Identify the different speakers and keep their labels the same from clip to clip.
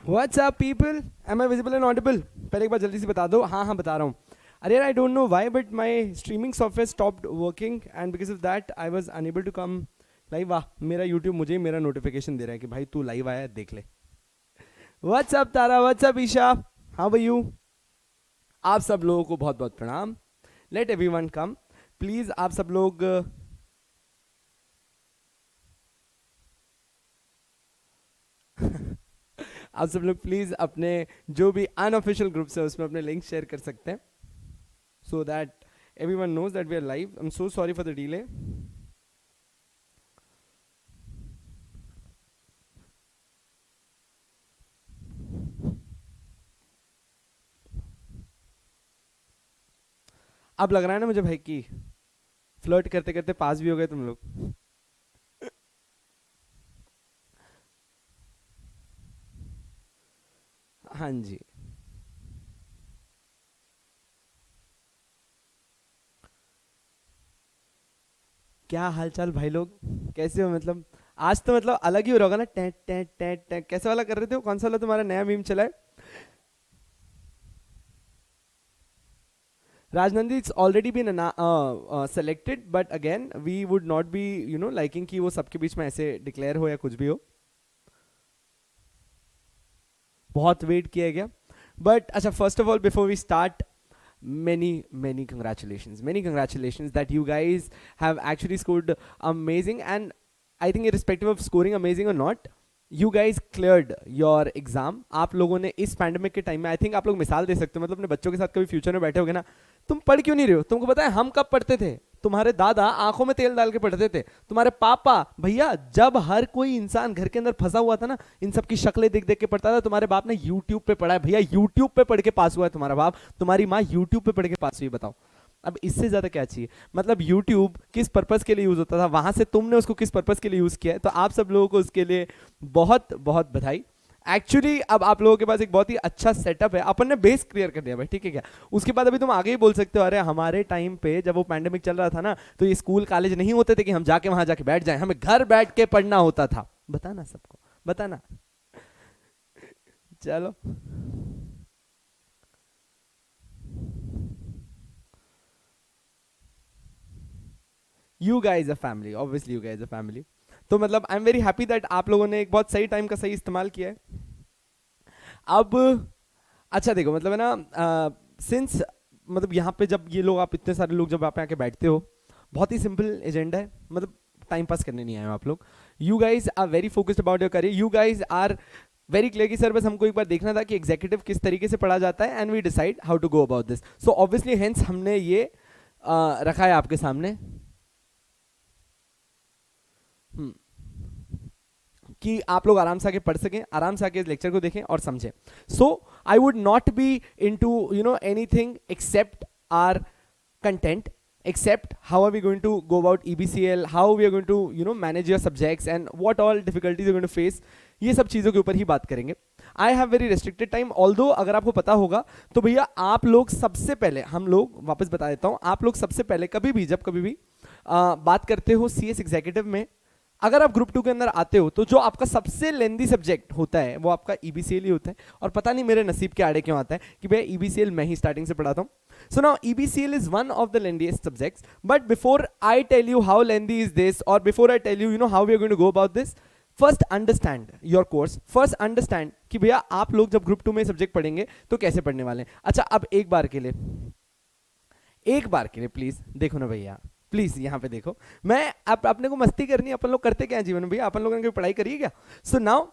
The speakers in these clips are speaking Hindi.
Speaker 1: What's up people, am I visible and audible? पहले एक बार जल्दी से बता दो। हाँ हाँ बता रहा हूँ। अरे यार, I don't know why but my streaming software stopped working and because of that I was unable to come live. वाह, मेरा यूट्यूब मुझे ही मेरा नोटिफिकेशन दे रहा है कि भाई तू लाइव आया है, देख ले। What's up Tara, what's up Isha, how are you? आप सब लोगों को बहुत बहुत प्रणाम। Let everyone come please. आप सब लोग आप सब लोग प्लीज अपने जो भी अनऑफिशियल ग्रुप्स है उसमें अपने लिंक शेयर कर सकते हैं, so that everyone knows that we are live. I'm so sorry for the delay. अब लग रहा है ना मुझे भाई कि फ्लर्ट करते करते पास भी हो गए तुम लोग। हाँ जी। क्या हाल चाल भाई लोग, कैसे हो? मतलब आज तो मतलब अलग ही हो रहा होगा ना। टे टे टे टे कैसे वाला कर रहे थे हो? कौन सा वाला तुम्हारा नया मीम चला है? Rajnandi, it's already been selected but again we would not be liking कि वो सबके बीच में ऐसे डिक्लेयर हो या कुछ भी हो। बहुत वेट किया गया। बट अच्छा, first of all before we start, many congratulations that you guys have actually scored amazing. And I think irrespective of scoring amazing or not, you guys cleared your exam. आप लोगों ने इस पैंडमिक के टाइम में, आई थिंक आप लोग मिसाल दे सकते हो। मतलब अपने बच्चों के साथ कभी फ्यूचर में बैठे होगे ना, तुम पढ़ क्यों नहीं रहे हो? तुमको पता है हम कब पढ़ते थे? तुम्हारे दादा आंखों में तेल डाल के पढ़ते थे। तुम्हारे पापा भैया, जब हर कोई इंसान घर के अंदर फंसा हुआ था ना, इन सब की शक्लें देख देख के पढ़ता था। तुम्हारे बाप ने यूट्यूब पे पढ़ा है भैया, यूट्यूब पे पढ़ के पास हुआ है तुम्हारा बाप। तुम्हारी माँ यूट्यूब पे पढ़ के पास हुई। बताओ अब इससे ज्यादा क्या चाहिए? मतलब यूट्यूब किस पर्पस के लिए यूज होता था, वहां से तुमने उसको किस पर्पस के लिए यूज किया है। तो आप सब लोगों को उसके लिए बहुत बहुत बधाई। एक्चुअली अब आप लोगों के पास एक बहुत ही अच्छा सेटअप है। अपन ने बेस क्लियर कर दिया भाई, ठीक है क्या? उसके बाद अभी तुम आगे ही बोल सकते हो, अरे हमारे टाइम पे जब वो पैंडेमिक चल रहा था ना, तो ये स्कूल कॉलेज नहीं होते थे कि हम जाके वहां जाके बैठ जाएं, हमें घर बैठ के पढ़ना होता था। बताना सबको, बताना। चलो, you guys a family, obviously you guys a family. तो मतलब आई एम वेरी हैप्पी दैट आप लोगों ने एक बहुत सही टाइम का सही इस्तेमाल किया है। अब अच्छा देखो, मतलब है ना, सिंस मतलब यहाँ पे जब ये लोग, आप इतने सारे लोग जब आप पे आके बैठते हो, बहुत ही सिंपल एजेंडा है। मतलब टाइम पास करने नहीं आए हो आप लोग। You guys are very focused about your career. You guys are very clear कि सर बस हमको एक बार देखना था कि एग्जीक्यूटिव किस तरीके से पढ़ा जाता है, and we decide how to go about this. So obviously hence हमने ये रखा है आपके सामने। हम्म, कि आप लोग आराम से आके पढ़ सकें, आराम से आके इस लेक्चर को देखें और समझें। So I would not be into anything except our content, except how are we going to go about EBCL, how we are going to manage your subjects and what all difficulties you're going to face। ये सब चीज़ों के ऊपर ही बात करेंगे। I have very restricted time, although अगर आपको पता होगा तो भैया आप लोग सबसे पहले, हम लोग वापस बता देता हूँ, आप लोग सबसे पहले कभी भी जब कभी भी बात करते हो CS एग्जीक्यूटिव में, अगर आप ग्रुप 2 के अंदर आते हो तो जो आपका सबसे लेंदी सब्जेक्ट होता है वो आपका EBCL ही होता है। और पता नहीं मेरे नसीब के आड़े क्यों आता है कि भैया EBCL मैं ही स्टार्टिंग से पढ़ाता हूँ। So now EBCL is one of the lengthiest subjects. But before I tell you how lengthy is this, or before I tell you how we are going to go about this, first understand your course. First understand कि भैया आप लोग जब ग्रुप 2 में सब्जेक्ट पढ़ेंगे तो कैसे पढ़ने वाले हैं। अच्छा, अब एक बार के लिए, एक बार के लिए प्लीज देखो ना भैया, प्लीज यहाँ पे देखो। मैं अपने को मस्ती करनी है, अपन लोग करते क्या है जीवन में भैया? अपन लोगों ने पढ़ाई करी है क्या? So now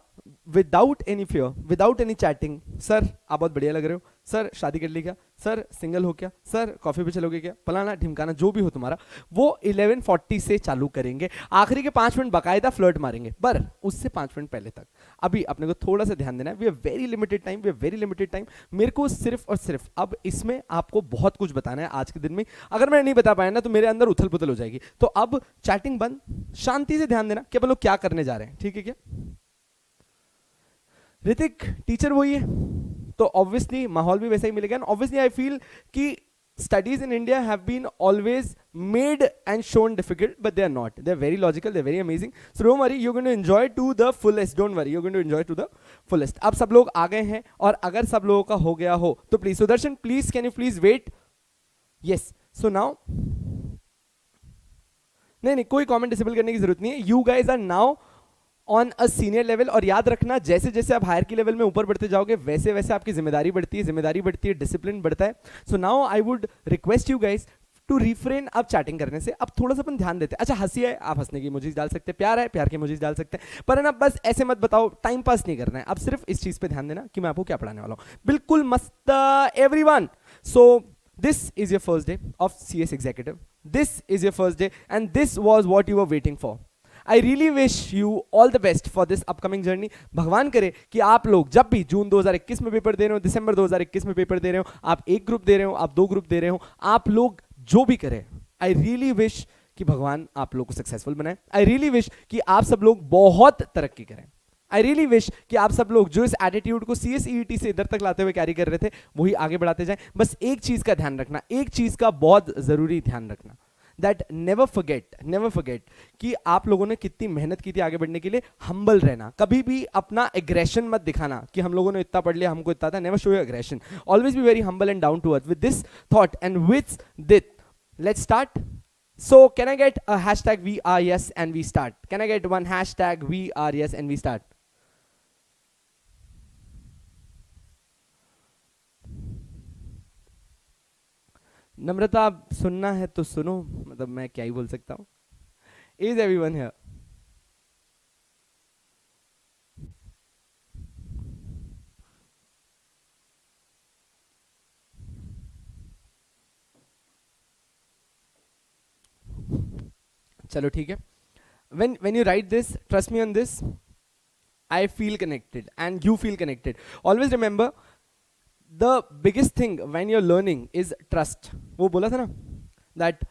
Speaker 1: without any fear, without any chatting, sir आप बहुत बढ़िया लग रहे हो, सर शादी कर ली क्या, सर सिंगल हो क्या, सर कॉफी पे चलोगे क्या, फलाना ढिमकाना जो भी हो तुम्हारा, वो 11:40 से चालू करेंगे। आखिरी के 5 मिनट बाकायदा फ्लर्ट मारेंगे, पर उससे 5 मिनट पहले तक अभी अपने को थोड़ा सा ध्यान देना है। We are very limited time, we are very limited time. मेरे को सिर्फ और सिर्फ अब इसमें आपको बहुत कुछ बताना है आज के दिन में। अगर मैं नहीं बता पाया ना तो मेरे अंदर उथल पुथल हो जाएगी। तो अब चैटिंग बंद, शांति से ध्यान देना कि अपन लोग क्या करने जा रहे हैं, ठीक है क्या? ऋतिक टीचर वही है तो ऑब्वियसली माहौल भी वैसा ही मिलेगा। एंड ऑब्वियसली आई फील कि studies in India have been always made and shown difficult, but they are not. They're very logical, they're very amazing. So don't worry, you're going to enjoy to the fullest. Don't worry, you're going to enjoy to the fullest. अब सब लोग आ गए हैं, और अगर सब लोगों का हो गया हो तो please Sudarshan, please can you please wait. Yes, so now नहीं, कोई कमेंट डिसेबल करने की जरूरत नहीं है. You guys are now on a senior level, और याद रखना जैसे जैसे आप हायर की लेवल में ऊपर बढ़ते जाओगे वैसे वैसे आपकी जिम्मेदारी बढ़ती है, डिसिप्लिन बढ़ता है. So now I would request you guys to refrain अब चैटिंग करने से. अब थोड़ा सा अपन ध्यान देते हैं. अच्छा, हंसी है, आप हंसने की इमोजीज डाल सकते हैं, प्यार है, प्यार के इमोजीज डाल सकते हैं, पर है ना बस ऐसे मत बताओ, टाइम पास नहीं करना है. अब सिर्फ इस चीज पे ध्यान देना कि मैं आपको क्या पढ़ाने वाला हूं. बिल्कुल मस्त everyone. So this is your first day of CS executive. This is your first day and this was what you were waiting for. I really wish you all the best for this upcoming journey. भगवान करे कि आप लोग जब भी जून 2021 में पेपर दे रहे हो, दिसंबर 2021 में पेपर दे रहे हो, आप एक ग्रुप दे रहे हो, आप दो ग्रुप दे रहे हो, आप लोग जो भी करें, I really wish कि भगवान आप लोग को सक्सेसफुल बनाए. I really wish कि आप सब लोग बहुत तरक्की करें. I really wish कि आप सब लोग जो इस एटीट्यूड को CSEET से इधर तक लाते हुए कैरी कर रहे थे वही आगे बढ़ाते जाएं. बस एक चीज का ध्यान रखना, एक चीज का बहुत जरूरी ध्यान रखना, दैट नेवर फॉरगेट कि आप लोगों ने कितनी मेहनत की थी आगे बढ़ने के लिए. हम्बल रहना, कभी भी अपना एग्रेशन मत दिखाना कि हम लोगों ने इतना पढ़ लिया, हमको इतना था. Never show your aggression, always be very humble and down to earth. With this thought and with this, let's start. So can I get a hashtag we are yes and we start? Can I get one hashtag we are yes and we start? नम्रता, सुनना है तो सुनो, मतलब मैं क्या ही बोल सकता हूं. Is everyone here? चलो ठीक है. when you write this, trust me on this, I feel connected and you feel connected. Always remember, the biggest thing when you're learning is trust. वो बोला था ना, that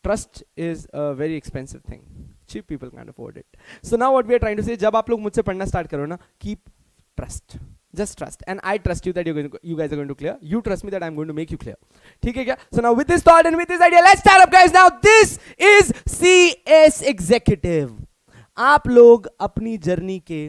Speaker 1: trust is a very expensive thing. Cheap people can't afford it. So now what we are trying to say, जब आप लोग मुझसे पढ़ना स्टार्ट करो ना, keep trust. Just trust, and I trust you that you guys are going to clear. You trust me that I'm going to make you clear. ठीक है क्या? So now with this thought and with this idea, let's start up, guys. Now this is CS Executive. आप लोग अपनी जर्नी के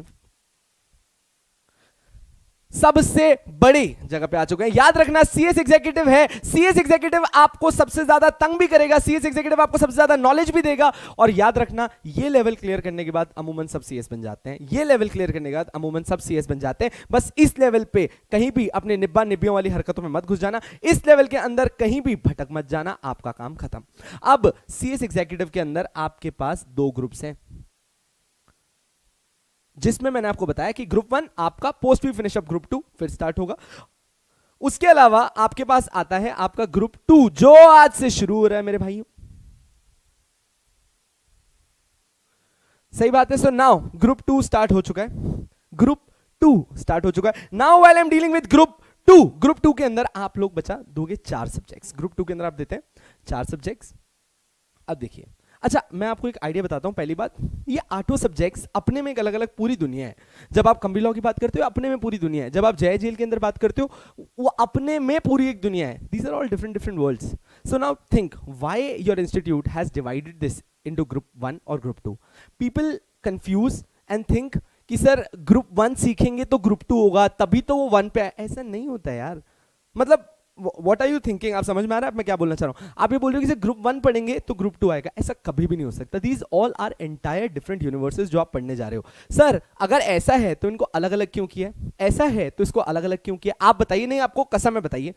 Speaker 1: सबसे बड़ी जगह पे आ चुके हैं. याद रखना, सीएस एग्जीक्यूटिव है. सीएस एग्जीक्यूटिव आपको सबसे ज्यादा तंग भी करेगा, सीएस एग्जीक्यूटिव आपको सबसे ज्यादा नॉलेज भी देगा. और याद रखना, ये लेवल क्लियर करने के बाद अमूमन सब सीएस बन जाते हैं. ये लेवल क्लियर करने के बाद अमूमन सब सीएस बन जाते हैं. बस इस लेवल पे कहीं भी अपने निब्बा निब्बियों वाली हरकतों में मत घुस जाना. इस लेवल के अंदर कहीं भी भटक मत जाना, आपका काम खत्म. अब सीएस एग्जीक्यूटिव के अंदर आपके पास दो ग्रुप्स हैं, जिसमें मैंने आपको बताया कि ग्रुप 1 आपका post we finish up, group 2 फिर स्टार्ट होगा. उसके अलावा आपके पास आता है आपका ग्रुप 2, जो आज से शुरू हो रहा है मेरे भाइयों. सही बात है. सो नाउ ग्रुप 2 स्टार्ट हो चुका है. ग्रुप 2 स्टार्ट हो चुका है. Now while I am dealing with group 2, group 2 के अंदर आप लोग बचा दोगे 4 सब्जेक्ट्स. ग्रुप 2 के अंदर आप देते हैं 4 सब्जेक्ट्स. अब देखिए, अच्छा मैं आपको एक आइडिया बताता हूं. पहली बात, ये 8 सब्जेक्ट्स अपने में एक अलग अलग पूरी दुनिया है. जब आप कंबी लॉ की बात करते हो, अपने में पूरी दुनिया है. जब आप जय जेल के अंदर बात करते हो, वो अपने में पूरी एक दुनिया है. These are all different worlds. So now think why your institute has divided this into group 1 और group 2. People confuse and think कि सर ग्रुप 1 सीखेंगे तो ग्रुप 2 होगा, तभी तो वो 1 पे आए. ऐसा नहीं होता यार. मतलब What are you thinking? आप समझ में आ रहा है मैं क्या बोलना चाह रहा हूं? आप ये बोल रहे हो कि ग्रुप 1 पढ़ेंगे तो ग्रुप 2 आएगा. ऐसा कभी भी नहीं हो सकता. These all are entire different universes जो आप पढ़ने जा रहे हो. सर अगर ऐसा है तो इनको अलग अलग क्यों किया, ऐसा है तो इसको अलग अलग क्यों किया, आप बताइए. नहीं, आपको कसम है बताइए.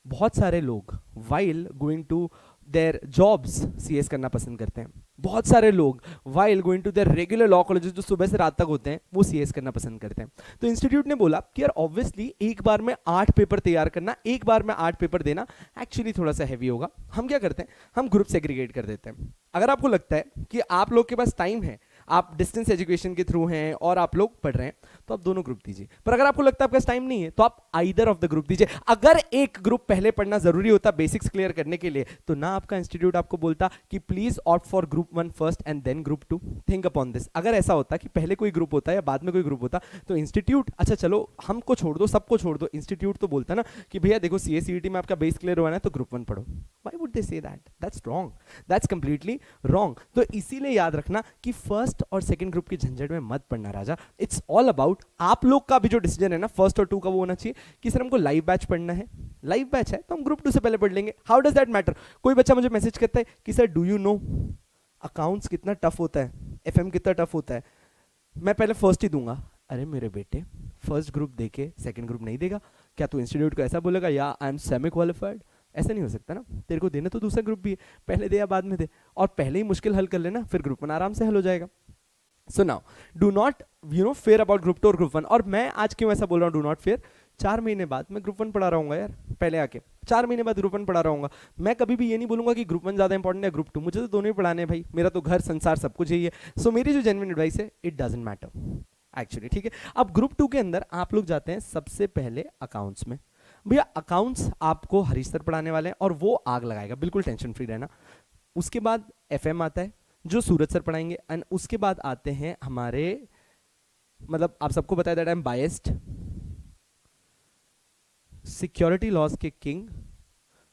Speaker 1: बहुत सारे लोग while going to their jobs CS करना पसंद करते हैं. बहुत सारे लोग while going to their regular law colleges जो सुबह से रात तक होते हैं, वो CS करना पसंद करते हैं. तो इंस्टीट्यूट ने बोला कि यार ऑब्वियसली एक बार में 8 पेपर तैयार करना, एक बार में 8 पेपर देना एक्चुअली थोड़ा सा हैवी होगा. हम क्या करते हैं, हम ग्रुप सेग्रीगेट कर देते हैं. अगर आपको लगता है कि आप लोग के पास टाइम है, आप डिस्टेंस एजुकेशन के थ्रू हैं और आप लोग पढ़ रहे हैं, तो आप दोनों ग्रुप दीजिए. पर अगर आपको लगता है आपके पास टाइम नहीं है, तो आप आइदर ऑफ द ग्रुप दीजिए. अगर एक ग्रुप पहले पढ़ना जरूरी होता बेसिक्स क्लियर करने के लिए, तो ना आपका इंस्टीट्यूट आपको बोलता कि please opt for group 1 first and then group 2. Think upon this. अगर ऐसा होता कि पहले कोई ग्रुप होता या बाद में कोई ग्रुप होता, तो इंस्टीट्यूट, अच्छा चलो हमको छोड़ दो, सबको छोड़ दो, इंस्टीट्यूट तो बोलता ना कि भैया देखो CSET में आपका बेस क्लियर हुआ है तो ग्रुप 1 पढ़ो. Why would they say that? That's wrong, that's completely wrong. तो इसीलिए याद रखना कि फर्स्ट और सेकंड ग्रुप की झंझट में मत पड़ना राजा. इट्स ऑल अबाउट आप लोग का भी जो डिसीजन है ना फर्स्ट और टू का, वो होना चाहिए कि सर हमको लाइव बैच पढ़ना है. लाइव बैच है तो हम ग्रुप 2 से पहले पढ़ लेंगे. How does that matter? कोई बच्चा मुझे मैसेज करता है कि sir do you know accounts कितना टफ होता है, एफएम कितना टफ होता है, मैं पहले फर्स्ट ही दूंगा. अरे मेरे बेटे, फर्स्ट ग्रुप देके सेकंड ग्रुप नहीं देगा क्या? तू इंस्टीट्यूट को ऐसा बोलेगा या आई एम सेमी क्वालिफाइड? ऐसा नहीं हो सकता ना. तेरे को देना तो दूसरा ग्रुप भी है, पहले दे या बाद में दे, और पहले ही मुश्किल हल कर लेना, फिर ग्रुप 1 आराम से हल हो जाएगा. So now do not fair about group 2 और ग्रुप 1. और मैं आज क्यों ऐसा बोल रहा हूँ डू नॉट फेयर? 4 महीने बाद मैं ग्रुप 1 पढ़ा रहा हूँ यार, पहले आके 4 महीने बाद ग्रुप 1 पढ़ा रहा हूँ. मैं कभी भी ये नहीं बोलूंगा कि ग्रुप 1 ज्यादा इंपॉर्टेंट है ग्रुप 2. मुझे तो दोनों ही पढ़ाने हैं भाई, मेरा तो घर संसार सब कुछ यही है. सो मेरी जो जेन्युइन एडवाइस है, इट डजंट मैटर एक्चुअली. ठीक है, अब ग्रुप 2 के अंदर आप लोग जाते हैं सबसे पहले अकाउंट्स में. भैया अकाउंट्स आपको हरीश सर पढ़ाने वाले हैं और वो आग लगाएगा, बिल्कुल टेंशन फ्री रहना. उसके बाद एफएम आता है जो सूरज सर पढ़ाएंगे, एंड उसके बाद आते हैं हमारे, मतलब आप सबको बताया that I am biased, security laws के किंग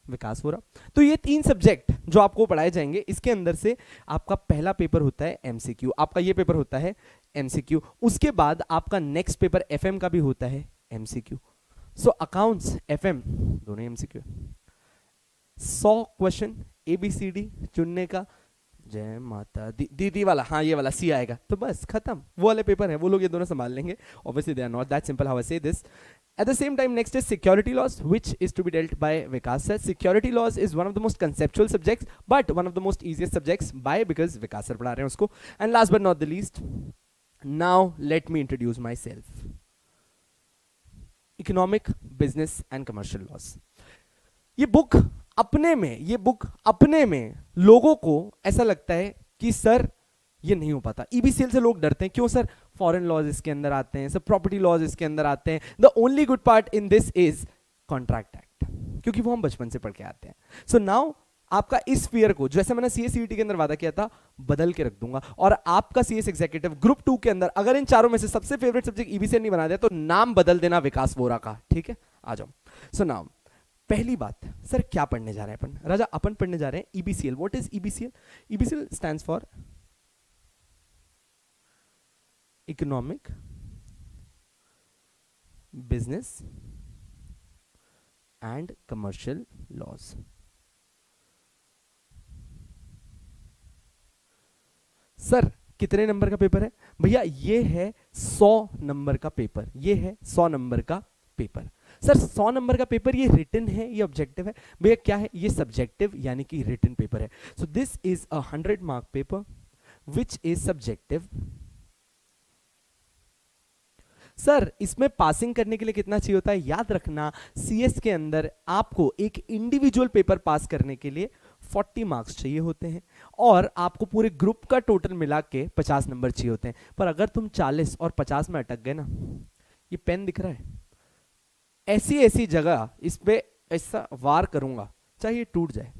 Speaker 1: विकास वोरा. तो ये 3 सब्जेक्ट जो आपको पढ़ाए जाएंगे, इसके अंदर से आपका पहला पेपर होता है एमसीक्यू. आपका ये पेपर होता है एमसीक्यू. उसके बाद आपका नेक्स्ट पेपर एफएम का भी होता है एमसीक्यू. सो अकाउंट्स एफएम दोनों एमसीक्यू. 100 क्वेश्चन एबीसीडी चुनने का, जय माता दी, दीदी वाला, हाँ ये वाला सी आएगा तो बस खत्म. वो वाले पेपर है, वो लोग ये दोनों संभाल लेंगे. Obviously they are not that simple how I say this. At the same time, next is security laws, which is to be dealt by Vikas sir. Security laws is one of the most conceptual subjects, but one of the most easiest subjects. Why? Because Vikas sir पढ़ा रहे हैं उसको. And last but not the least, now let me introduce myself. Economic, business and commercial laws. ये बुक अपने में लोगों को ऐसा लगता है कि सर ये नहीं हो पाता. ईबीसीएल से लोग डरते हैं. क्यों सर? फॉरेन लॉज इसके अंदर आते हैं, सर प्रॉपर्टी लॉज इसके अंदर आते हैं. The only good part in this is contract act, क्योंकि वो हम बचपन से पढ़ के आते हैं. सो नाउ आपका इस फियर को, जैसे मैंने सीएसईटी के अंदर वादा किया था, बदल के रख दूंगा. और आपका सीएस एग्जीक्यूटिव ग्रुप 2 के अंदर अगर इन चारों में से सबसे फेवरेट सब्जेक्ट ईबीसीएल नहीं बना दिया तो नाम बदल देना विकास वोरा का. ठीक है, आ जाओ. सो नाउ पहली बात, सर क्या पढ़ने जा रहे हैं अपन? राजा अपन पढ़ने जा रहे हैं EBCL. What is EBCL? EBCL stands for economic, business and commercial laws. Sir कितने नंबर का पेपर है? भैया ये है 100 नंबर का पेपर. ये है 100 नंबर का पेपर. सर 100 नंबर का पेपर, ये रिटन है, ये ऑब्जेक्टिव है? भैया क्या है? ये सब्जेक्टिव यानी कि रिटन पेपर है. So this is a 100 mark paper which is subjective. Sir इसमें पासिंग करने के लिए कितना चाहिए होता है? याद रखना, सीएस के अंदर आपको एक इंडिविजुअल पेपर पास करने के लिए 40 मार्क्स चाहिए होते हैं और आपको पूरे ग्रुप का टोटल मिला के 50 नंबर चाहिए होते हैं. पर अगर तुम 40 और 50 में अटक गए ना, ये पेन दिख रहा है, ऐसी जगह इस पे ऐसा वार करूंगा चाहे ये टूट जाए,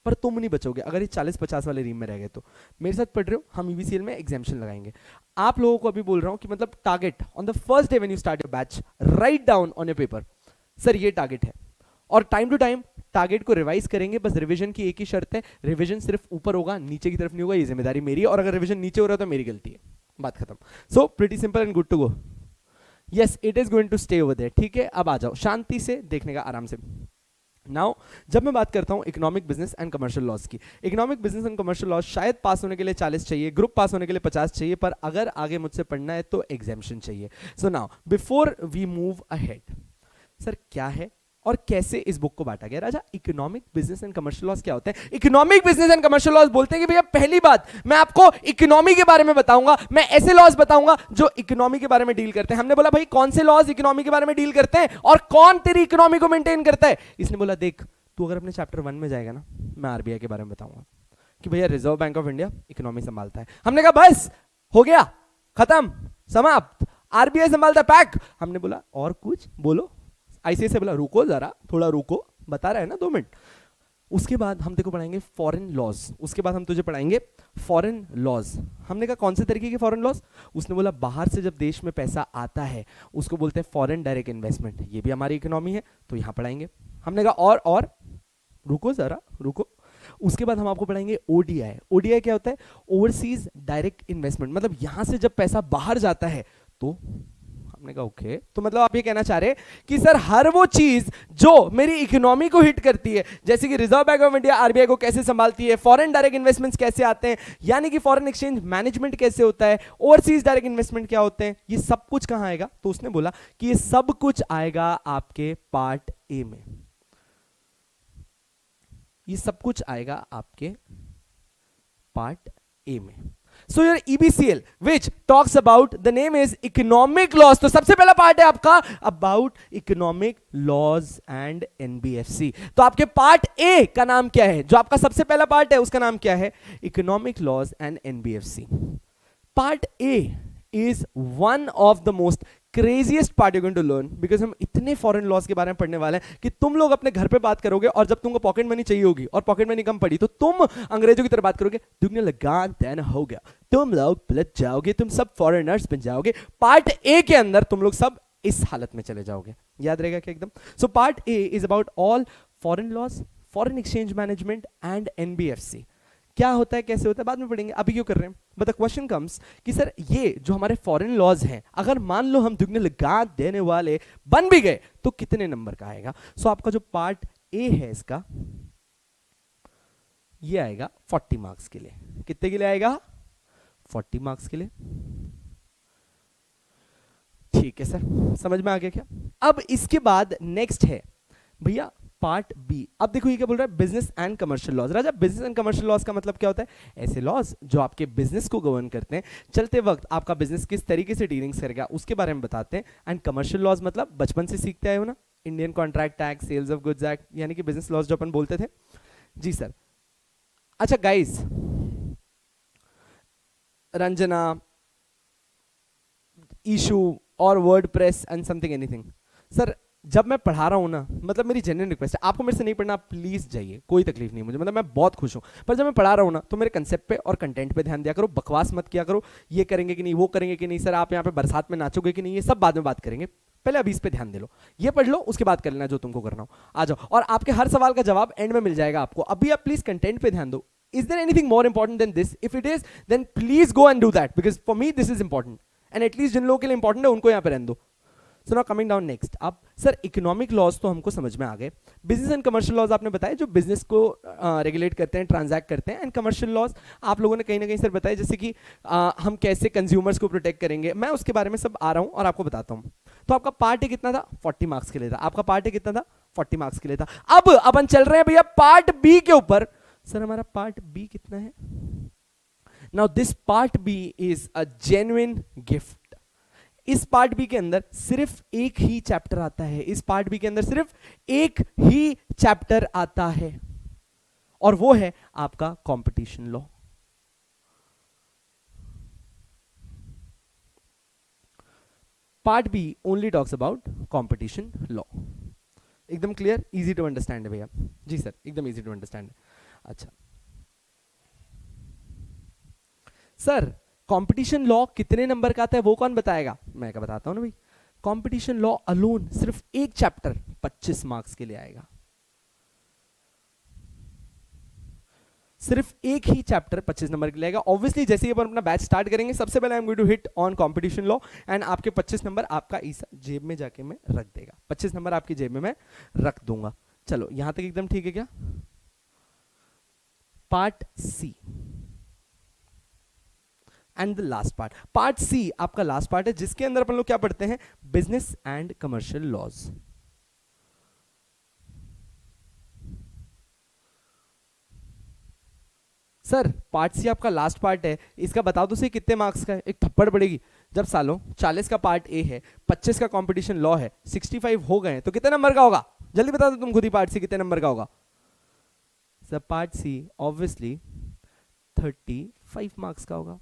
Speaker 1: पर तुम नहीं बचोगे अगर ये 40-50 वाले रीम में रह गए तो. मेरे साथ पढ़ रहे हो, हम ईवीसीएल में एग्जामिशन लगाएंगे. आप लोगों को अभी बोल रहा हूं कि मतलब target on the first day when you start your batch, write down on your paper, sir ये टारगेट है. और टाइम टू टाइम टारगेट को रिवाइज करेंगे. बस रिवीजन की एक ही शर्त है, रिवीजन सिर्फ ऊपर होगा, नीचे की तरफ नहीं होगा. ये जिम्मेदारी मेरी है, और अगर रिवीजन नीचे हो रहा है तो मेरी गलती है. बात खत्म. So pretty simple and good to go. Yes, it is going to stay over there. ठीक है, अब आ जाओ शांति से देखने का, आराम से. नाउ जब मैं बात करता हूं economic, business and commercial laws की, economic, business and commercial laws शायद पास होने के लिए 40 चाहिए, ग्रुप पास होने के लिए 50 चाहिए, पर अगर आगे मुझसे पढ़ना है तो एग्जामिशन चाहिए. So now before we move ahead, sir क्या है और कैसे इस बुक को बांटा गया? Raja economic, business and commercial laws क्या होते हैं? Economic, business and commercial laws बोलते हैं कि भैया पहली बात मैं आपको इकोनॉमी के बारे में बताऊंगा, मैं ऐसे लॉज बताऊंगा जो इकोनॉमी के बारे में डील करते हैं. हमने बोला भाई कौन से लॉज इकोनॉमी के बारे में डील करते हैं और कौन तेरी इकोनॉमी को मेंटेन करता है? इसने बोला देख तू अगर अपने चैप्टर 1 में जाएगा ना, मैं आरबीआई के बारे में बताऊंगा कि भैया reserve bank of India economy संभालता है. हमने कहा बस हो गया, खत्म, समाप्त, आरबीआई संभालता पैक. हमने बोला और कुछ बोलो. आईसीआई से बोला रुको जरा, थोड़ा रुको, बता रहा है ना 2 मिनट. उसके बाद हम तेरे को पढ़ाएंगे फॉरेन लॉज, उसके बाद हम तुझे पढ़ाएंगे फॉरेन लॉज. हमने कहा कौन से तरीके के फॉरेन लॉज? उसने बोला बाहर से जब देश में पैसा आता है उसको बोलते हैं फॉरेन डायरेक्ट इन्वेस्टमेंट, ये भी हमारी इकोनॉमी है तो यहां पढ़ाएंगे. हमने कहा और रुको जरा रुको. उसके बाद हम आपको पढ़ाएंगे ओडीआई। ओडीआई क्या होता है? ओवरसीज डायरेक्ट इन्वेस्टमेंट, मतलब यहां से जब पैसा बाहर जाता है तो हमने कहा ओके, तो मतलब आप ये कहना चाह रहे हैं कि सर हर वो चीज जो मेरी इकोनॉमी को हिट करती है, जैसे कि reserve bank of India RBI को कैसे संभालती है, फॉरेन डायरेक्ट इन्वेस्टमेंट्स कैसे आते हैं, यानी कि फॉरेन एक्सचेंज मैनेजमेंट कैसे होता है, ओवरसीज डायरेक्ट इन्वेस्टमेंट क्या होते हैं, ये सब कुछ कहां आएगा? तो उसने बोला कि ये सब कुछ आएगा आपके पार्ट ए में, ये सब कुछ आएगा आपके पार्ट ए में। So your EBCL which talks about, the name is economic laws, तो सबसे पहला पार्ट है आपका about economic laws and NBFC। तो आपके पार्ट ए का नाम क्या है? जो आपका सबसे पहला पार्ट है उसका नाम क्या है? economic laws and NBFC। Part A is one of the most craziest part you're going to learn, because हम इतने फॉरेन लॉस के बारे में पढ़ने वाले हैं कि तुम लोग अपने घर पे बात करोगे और जब तुमको पॉकेट मनी चाहिए होगी और पॉकेट मनी कम पड़ी तो तुम अंग्रेजों की तरह बात करोगे, दुगने लगान देना हो गया, तुम लोग पलट जाओगे, तुम सब फॉरेनर्स बन जाओगे। पार्ट ए के अंदर तुम लोग सब इस हालत में चले जाओगे, याद रहेगा क्या एकदम? So part A is about all foreign loss, foreign exchange management and NBFC. क्या होता है, कैसे होता है, बाद में पढ़ेंगे, अभी क्यों कर रहे हैं? बट द क्वेश्चन कम्स कि सर ये जो हमारे फॉरेन लॉज हैं, अगर मान लो हम दुगने लगा देने वाले बन भी गए तो कितने नंबर का आएगा? सो आपका जो पार्ट ए है इसका, ये आएगा 40 मार्क्स के लिए। कितने के लिए आएगा? 40 मार्क्स के लिए। ठीक है सर, समझ में आ गया क्या? अब इसके बाद नेक्स्ट है भैया पार्ट बी। अब देखो ये क्या बोल रहा है? Business and commercial laws. राजा, बिजनेस एंड कमर्शियल लॉज का मतलब क्या होता है? ऐसे लॉज जो आपके बिजनेस को गवर्न करते हैं, चलते वक्त आपका बिजनेस किस तरीके से डीलिंग्स करेगा उसके बारे में बताते हैं। एंड कमर्शियल लॉज मतलब बचपन से सीखते आए हो ना, Indian contract act, sales of goods act, यानी कि बिजनेस लॉज जो अपन बोलते थे। जी सर। अच्छा गाइस, रंजना, ईशू और WordPress and something anything, sir जब मैं पढ़ा रहा हूं ना, मतलब मेरी जेन्युइन रिक्वेस्ट है, आपको मेरे से नहीं पढ़ना, प्लीज जाइए, कोई तकलीफ नहीं मुझे, मतलब मैं बहुत खुश हूं, पर जब मैं पढ़ा रहा हूं ना तो मेरे कंसेप्ट पे और कंटेंट पे ध्यान दिया करो, बकवास मत किया करो, ये करेंगे कि नहीं, वो करेंगे कि नहीं, सर आप यहाँ पे बरसात में नाचोगे कि नहीं, ये सब बाद में बात करेंगे, पहले अभी इस पे ध्यान दे लो, ये पढ़ लो, उसके बाद कर लेना जो तुमको करना हो, आ जाओ। और आपके हर सवाल का जवाब एंड में मिल जाएगा आपको, अभी आप प्लीज कंटेंट पे ध्यान दो। Is there anything more important than this? If it is, then please go and do that, because for me this is important, and at least जिन लोगों के लिए important है उनको यहाँ पे रहने दो। So now coming down next, अब सर इकोनॉमिक लॉज तो हमको समझ में आ गए, बिजनेस एंड कमर्शियल लॉज आपने बताया जो बिजनेस को रेगुलेट करते हैं, ट्रांजैक्ट करते हैं, एंड कमर्शियल लॉज आप लोगों ने कहीं ना कहीं सर बताया, जैसे कि हम कैसे कंज्यूमर्स को प्रोटेक्ट करेंगे, मैं उसके बारे में सब आ रहा हूँ और आपको बताता हूँ। तो आपका पार्ट ए कितना था? 40 मार्क्स के लिए था। आपका पार्ट ए कितना था? 40 मार्क्स के लिए था। अब अपन चल रहे हैं भैया पार्ट बी के ऊपर। सर हमारा पार्ट बी कितना है? Now this part B is a genuine gift. इस पार्ट बी के अंदर सिर्फ एक ही चैप्टर आता है, इस पार्ट बी के अंदर सिर्फ एक ही चैप्टर आता है, और वो है आपका competition law. Part B only talks about competition law. एकदम क्लियर, इजी टू अंडरस्टैंड है भैया? जी सर, एकदम इजी टू अंडरस्टैंड है। अच्छा सर, कंपटीशन लॉ कितने नंबर का आता है वो कौन बताएगा? मैं क्या बताता हूं ना भाई। कंपटीशन लॉ अलोन सिर्फ एक चैप्टर 25 मार्क्स के लिए आएगा, सिर्फ एक ही चैप्टर 25 नंबर के लिए आएगा। ऑब्वियसली जैसे ही अपन अपना बैच स्टार्ट करेंगे, सबसे पहले I am going to hit on competition law, and आपके 25 नंबर आपका इस जेब में जाके मैं रख देगा, 25 नंबर आपकी जेब में मैं रख दूंगा। चलो यहां तक एकदम ठीक है क्या? Part C and the last part, part C आपका लास्ट पार्ट है, जिसके अंदर अपन लोग क्या पढ़ते हैं? Business and commercial laws. Sir part C आपका लास्ट पार्ट है, इसका बता दो सही कितने मार्क्स का है? एक थप्पड़ पड़ेगी जब सालों 40 का पार्ट ए है, 25 का कंपटीशन लॉ है, 65 हो गए तो कितने नंबर का होगा? जल्दी बता दो तुम खुद ही, पार्ट सी कितने नंबर का होगा? Sir part C obviously 35 marks का होगा।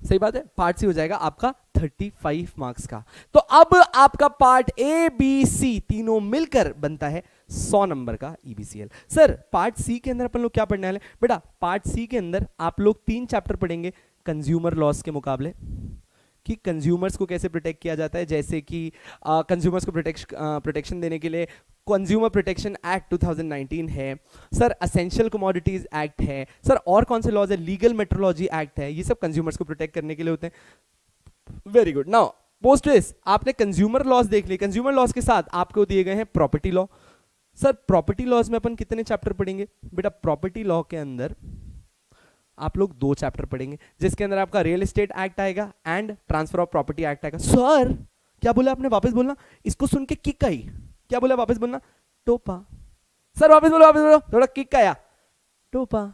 Speaker 1: सही बात है, पार्ट सी हो जाएगा आपका 35 मार्क्स का। तो अब आपका पार्ट ए बी सी तीनों मिलकर बनता है 100 नंबर का ईबीसीएल। सर पार्ट सी के अंदर अपन लोग क्या पढ़ने वाले? बेटा पार्ट सी के अंदर आप लोग 3 चैप्टर पढ़ेंगे कंज्यूमर लॉस के मुकाबले, कि कंज्यूमर्स को कैसे प्रोटेक्ट किया जाता है, जैसे कि कंज्यूमर्स को प्रोटेक्शन देने के लिए कंज्यूमर प्रोटेक्शन एक्ट 2019 है सर, असेंशियल कमोडिटीज एक्ट है सर, और कौन से लॉज है, लीगल मेट्रोलॉजी एक्ट है, ये सब कंज्यूमर्स को प्रोटेक्ट करने के लिए होते हैं। Very good. Now post this आपने कंज्यूमर लॉज देख लिए, कंज्यूमर लॉज के साथ आपको दिए गए हैं property law. Sir property laws में अपन कितने चैप्टर पढ़ेंगे बेटा? प्रॉपर्टी लॉ के अंदर आप लोग 2 चैप्टर पढ़ेंगे, जिसके अंदर आपका रियल एस्टेट एक्ट आएगा and transfer of property act आएगा। सर क्या बोला आपने? वापस बोलना, इसको सुन के किक आई। क्या बोला? वापस बोलना। टोपा। सर वापस बोलो, वापस बोलो, थोड़ा किक आया। टोपा,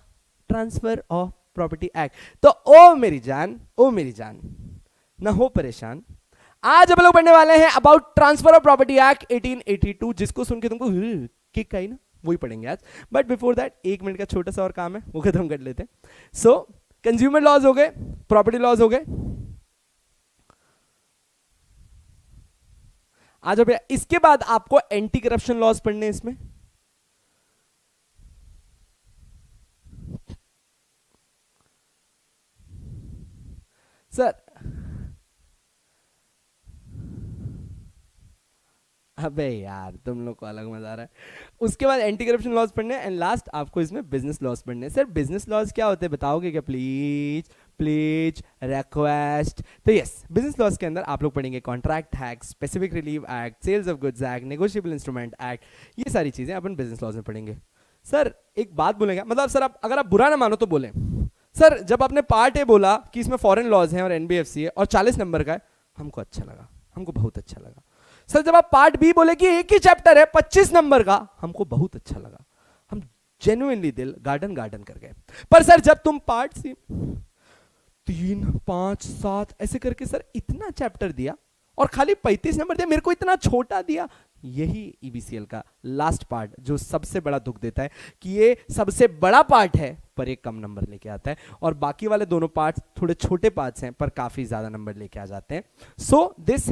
Speaker 1: ट्रांसफर ऑफ प्रॉपर्टी एक्ट। तो ओ मेरी जान, ओ मेरी जान, ना हो परेशान, आज हम लोग पढ़ने वाले हैं about transfer of property act 1882, जिसको सुन के तुमको किक आई ना, वही पढ़ेंगे आज। बट बिफोर दैट 1 मिनट का छोटा सा और काम है, वो खत्म कर लेते हैं। सो कंज्यूमर लॉज हो गए, प्रॉपर्टी लॉज हो गए। आ जाओ भैया, इसके बाद आपको एंटी करप्शन लॉज पढ़ने हैं इसमें। सर अबे यार तुम लोग को अलग मजा आ रहा है। उसके बाद एंटी करप्शन लॉज पढ़ने हैं एंड लास्ट आपको इसमें बिजनेस लॉज पढ़ने हैं। सर बिजनेस लॉज क्या होते हैं बताओगे क्या? Please please request. तो यस, बिजनेस लॉज के अंदर आप लोग पढ़ेंगे contract act, specific relief act, sales of goods act, negotiable instrument act, ये सारी चीजें अपन बिजनेस लॉज में पढ़ेंगे। सर एक बात बोलेंगे, मतलब सर आप अगर आप बुरा ना मानो तो बोलें। सर जब आपने पार्ट ए बोला कि इसमें फॉरेन लॉज हैं और एनबीएफसी है और 40 नंबर का है, हमको अच्छा लगा, हमको बहुत अच्छा लगा। सर जब आप पार्ट बी बोले कि एक ही चैप्टर है 25 नंबर का, हमको बहुत अच्छा लगा, हम जेन्युइनली दिल गार्डन गार्डन कर गए। पर सर जब तुम पार्ट सी 3, 5, 7 ऐसे करके सर इतना चैप्टर दिया और खाली 35 नंबर दिया, मेरे को इतना छोटा दिया, यही ईबीसीएल का लास्ट पार्ट जो सबसे बड़ा दुख देता है कि ये सबसे बड़ा पार्ट है पर एक कम नंबर लेके आता है, और बाकी वाले दोनों पार्ट्स थोड़े छोटे पार्ट्स हैं पर काफी ज्यादा नंबर लेके आ जाते हैं। सो दिस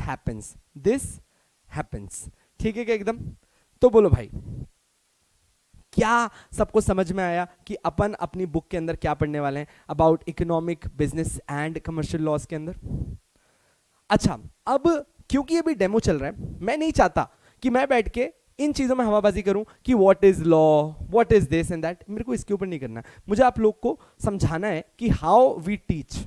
Speaker 1: हैपेंस, ठीक है क्या एकदम? तो बोलो भाई, क्या सबको समझ में आया कि अपन अपनी बुक के अंदर क्या पढ़ने वाले हैं about economic, business and commercial laws के अंदर? अच्छा, अब क्योंकि अभी डेमो चल रहा है, मैं नहीं चाहता कि मैं बैठ के इन चीजों में हवाबाजी करूं कि what is law, what is this and that. मेरे को इसके ऊपर नहीं करना, मुझे आप लोग को समझाना है कि how we teach.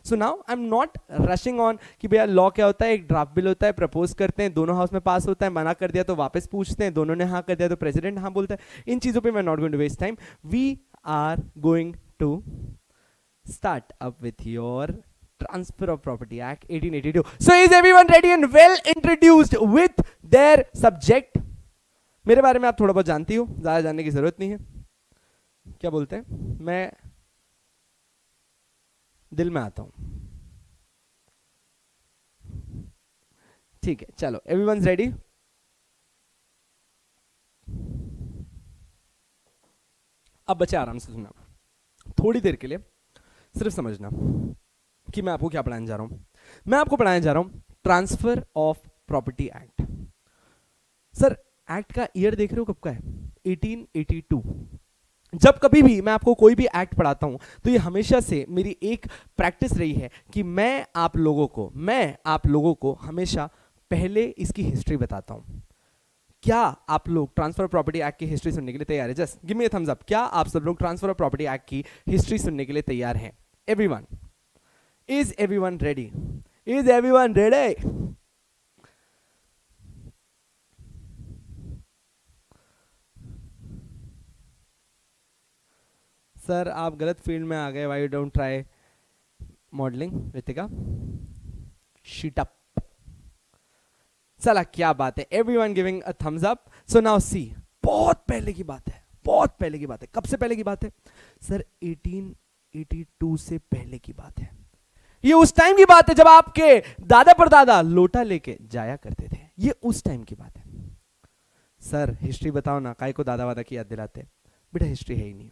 Speaker 1: So now I am not rushing on कि भैया लॉ क्या होता है, एक ड्राफ्ट बिल होता है, प्रपोज करते हैं, दोनों हाउस में पास होता है, मना कर दिया तो वापस पूछते हैं, दोनों ने हाँ कर दिया तो प्रेसिडेंट हाँ बोलता है। इन चीजों पे मैं not going to waste time. We are going to start up with your Transfer of Property Act 1882. So is everyone ready and well introduced with their subject? मेरे बारे में आप थोड़ा बहुत जानती हो, ज्यादा जानने की जरूरत नहीं है। क्या बोलते हैं, मैं दिल में आता हूं। ठीक है चलो, everyone's ready? अब बच्चे आराम से सुनना, थोड़ी देर के लिए सिर्फ समझना कि मैं आपको क्या पढ़ाने जा रहा हूं। मैं आपको पढ़ाने जा रहा हूं transfer of property act. Sir act का ईयर देख रहे हो कब का है? 1882। जब कभी भी मैं आपको कोई भी एक्ट पढ़ाता हूं तो ये हमेशा से मेरी एक प्रैक्टिस रही है कि मैं आप लोगों को हमेशा पहले इसकी हिस्ट्री बताता हूं। क्या आप लोग ट्रांसफर ऑफ प्रॉपर्टी एक्ट की हिस्ट्री सुनने के लिए तैयार है? Just give me a thumbs up. क्या आप सब लोग ट्रांसफर ऑफ प्रॉपर्टी एक्ट की हिस्ट्री सुनने के लिए तैयार हैं? Everyone, is everyone ready? Is everyone ready? Sir आप गलत फील्ड में आ गए, why you don't try modeling? Ritika shut up। चला क्या बात है, everyone giving a thumbs up। So now see, बहुत पहले की बात है, बहुत पहले की बात है। कब से पहले की बात है? सर 1882 से पहले की बात है। ये उस टाइम की बात है जब आपके दादा परदादा लोटा लेके जाया करते थे, ये उस टाइम की बात है। सर हिस्ट्री बताओ ना, काय को दादा वादा की याद दिलाते? बेटा हिस्ट्री है ही नहीं।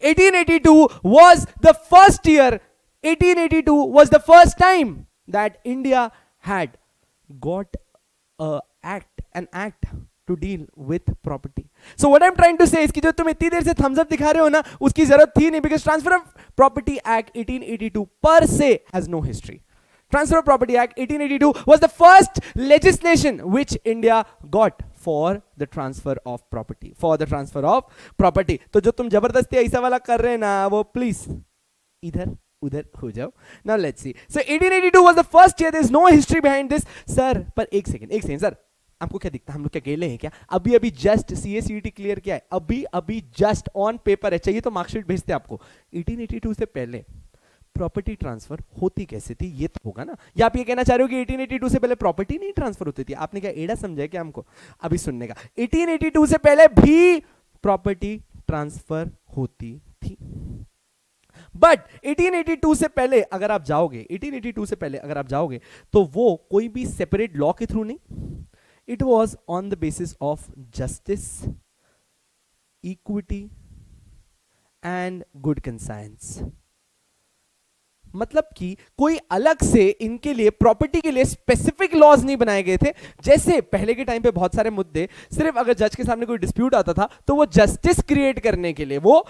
Speaker 1: 1882 was the first year, 1882 was the first time that India had got an act to deal with property. So what I'm trying to say is कि जो तुम इतनी देर से thumbs up दिखा रहे हो ना, उसकी जरूरत थी नहीं, because Transfer of Property Act 1882 per se has no history. Transfer of Property Act 1882 was the first legislation which India got for the transfer of property, for the transfer of property. तो जो तुम जबरदस्ती ऐसा वाला कर रहे हैं ना, वो प्लीज इधर उधर हो जाओ। Now let's see, so 1882 was the first year, there is no history behind this. Sir पर एक सेकंड सर, आपको क्या दिखता है, हम लोग क्या गेले हैं क्या? अभी अभी जस्ट सीएसीईटी क्लियर किया है, अभी अभी जस्ट ऑन पेपर है, चाहिए तो मार्कशीट भेजते आपको। 1882 से पहले प्रॉपर्टी ट्रांसफर होती कैसे थी, ये तो होगा ना। या आप ये कहना चाह रहे हो कि 1882 से पहले प्रॉपर्टी नहीं ट्रांसफर होती थी? आपने क्या एड़ा समझा है क्या हमको अभी सुनने का? 1882 से पहले भी प्रॉपर्टी ट्रांसफर होती थी, बट 1882 से पहले अगर आप जाओगे, 1882 से पहले अगर आप जाओगे तो वो कोई भी सेपरेट लॉ के थ्रू नहीं, it was on the basis of justice, equity and good conscience. मतलब कि कोई अलग से इनके लिए प्रॉपर्टी के लिए स्पेसिफिक लॉज नहीं बनाए गए थे। जैसे पहले के टाइम पे बहुत सारे मुद्दे सिर्फ अगर जज के सामने कोई डिस्प्यूट आता था तो वो जस्टिस क्रिएट करने के लिए, वो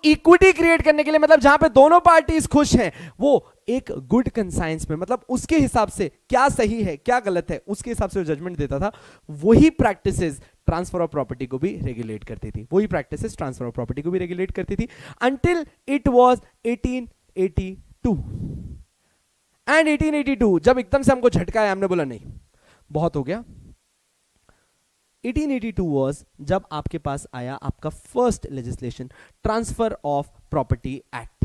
Speaker 1: इक्विटी क्रिएट करने के लिए, मतलब जहां पे दोनों पार्टीज खुश हैं, वो एक गुड कंसाइंस में, मतलब उसके हिसाब से क्या सही है क्या गलत है उसके हिसाब से जजमेंट देता था। वही प्रैक्टिसेस ट्रांसफर ऑफ प्रॉपर्टी को भी रेगुलेट करती थी, वही प्रैक्टिसेस ट्रांसफर ऑफ प्रॉपर्टी को भी रेगुलेट करती थी, अंटिल इट वाज 1882। एंड 1882 जब एकदम से हमको झटका आया, हमने बोला नहीं बहुत हो गया। 1882 वाज जब आपके पास आया आपका first legislation, transfer of property act.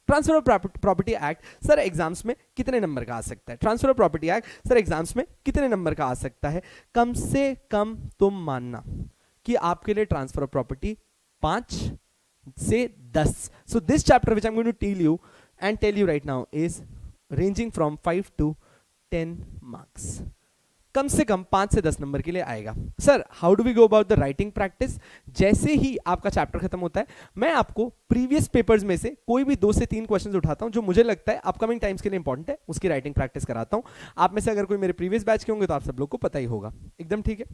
Speaker 1: Transfer of property act sir exams में कितने नंबर का आ सकता है? Transfer of property act sir exams में कितने नंबर का आ सकता है? कम से कम तुम मानना कि आपके लिए ट्रांसफर ऑफ प्रॉपर्टी 5 से 10। So this chapter which I am going to tell you right now is ranging from 5 to 10 marks. कम से कम 5 से 10 नंबर के लिए आएगा। Sir how do we go about the writing practice? जैसे ही आपका चैप्टर खत्म होता है, मैं आपको प्रीवियस पेपर्स में से कोई भी 2 से 3 क्वेश्चंस उठाता हूं जो मुझे लगता है अपकमिंग टाइम्स के लिए इंपॉर्टेंट है, उसकी राइटिंग प्रैक्टिस कराता हूं। आप में से अगर कोई मेरे प्रीवियस बैच के होंगे तो आप सब लोग को पता ही होगा, एकदम ठीक है।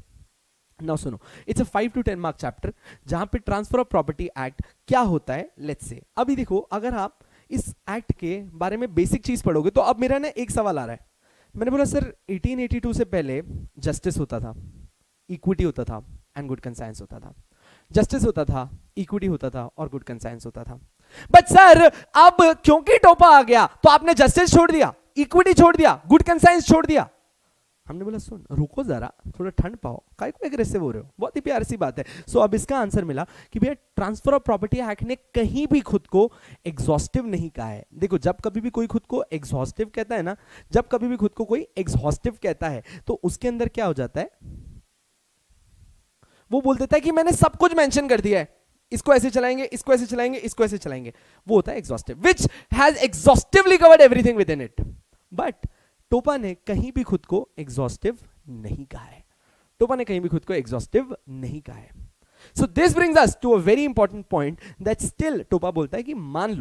Speaker 1: नाउ सुनो, it's a 5 to 10 mark chapter जहां पे ट्रांसफर ऑफ प्रॉपर्टी एक्ट क्या होता है लेट्स से। अभी देखो, अगर आप इस एक्ट के बारे में बेसिक चीज पढ़ोगे तो अब मेरा ना एक सवाल आ रहा है। मैंने बोला सर 1882 से पहले जस्टिस होता था, इक्विटी होता था एंड गुड कंसाइंस होता था, जस्टिस होता था, इक्विटी होता था और गुड कंसाइंस होता था। बट सर अब क्योंकि टोपा आ गया तो आपने जस्टिस छोड़ दिया, इक्विटी छोड़ दिया, गुड कंसाइंस छोड़ दिया। हमने बोला सुन रुको जरा, थोड़ा ठंड पाओ, काय को एग्रेसिव हो रहे हो, बहुत ही प्यारी सी बात है। सो अब इसका आंसर मिला कि भैया ट्रांसफर ऑफ प्रॉपर्टी एक्ट ने कहीं भी खुद को एग्जॉस्टिव नहीं कहा है। देखो जब कभी भी कोई खुद को एग्जॉस्टिव कहता है ना, जब कभी भी खुद को कोई एग्जॉस्टिव कहता है तो उसके अंदर क्या हो जाता है, वो बोल देता है कि मैंने सब कुछ मेंशन कर दिया है, इसको ऐसे चलाएंगे, इसको ऐसे चलाएंगे, इसको ऐसे चलाएंगे। वो होता है exhaustive, which has exhaustively covered everything with in it. But टोपा ने कहीं भी खुद को एग्जॉस्टिव नहीं कहा है, टोपा ने कहीं भी खुद को एग्जॉस्टिव नहीं कहा है। So this brings us to a very important point that still टोपा बोलता है कि मान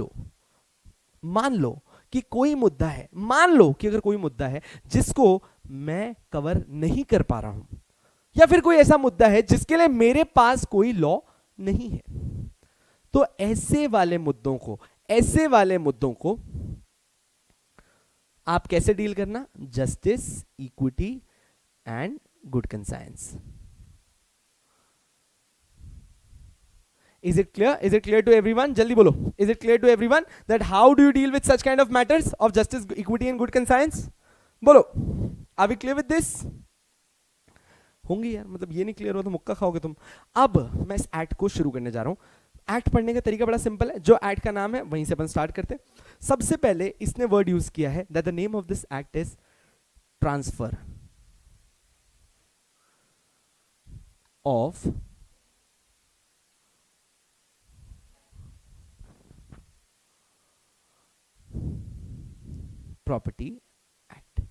Speaker 1: लो कि कोई मुद्दा है, मान लो कि अगर कोई मुद्दा है जिसको मैं कवर नहीं कर पा रहा हूं, या फिर कोई ऐसा मुद्दा है जिसके लिए मेरे पास कोई लॉ नहीं है, तो ऐसे वाले मुद्दों को आप कैसे डील करना? Justice, equity and good conscience. Is it clear? Is it clear to everyone? जल्दी बोलो, is it clear to everyone that how do you deal with such kind of matters of justice, equity and good conscience? बोलो, are we clear with this? होंगे यार, मतलब ये नहीं क्लियर हो तो मुक्का खाओगे तुम। अब मैं इस एक्ट को शुरू करने जा रहा हूं। एक्ट पढ़ने का तरीका बड़ा सिंपल है, जो एक्ट का नाम है वहीं से अपन स्टार्ट करते हैं। सबसे पहले इसने वर्ड यूज किया है that the name of this act is transfer of property act.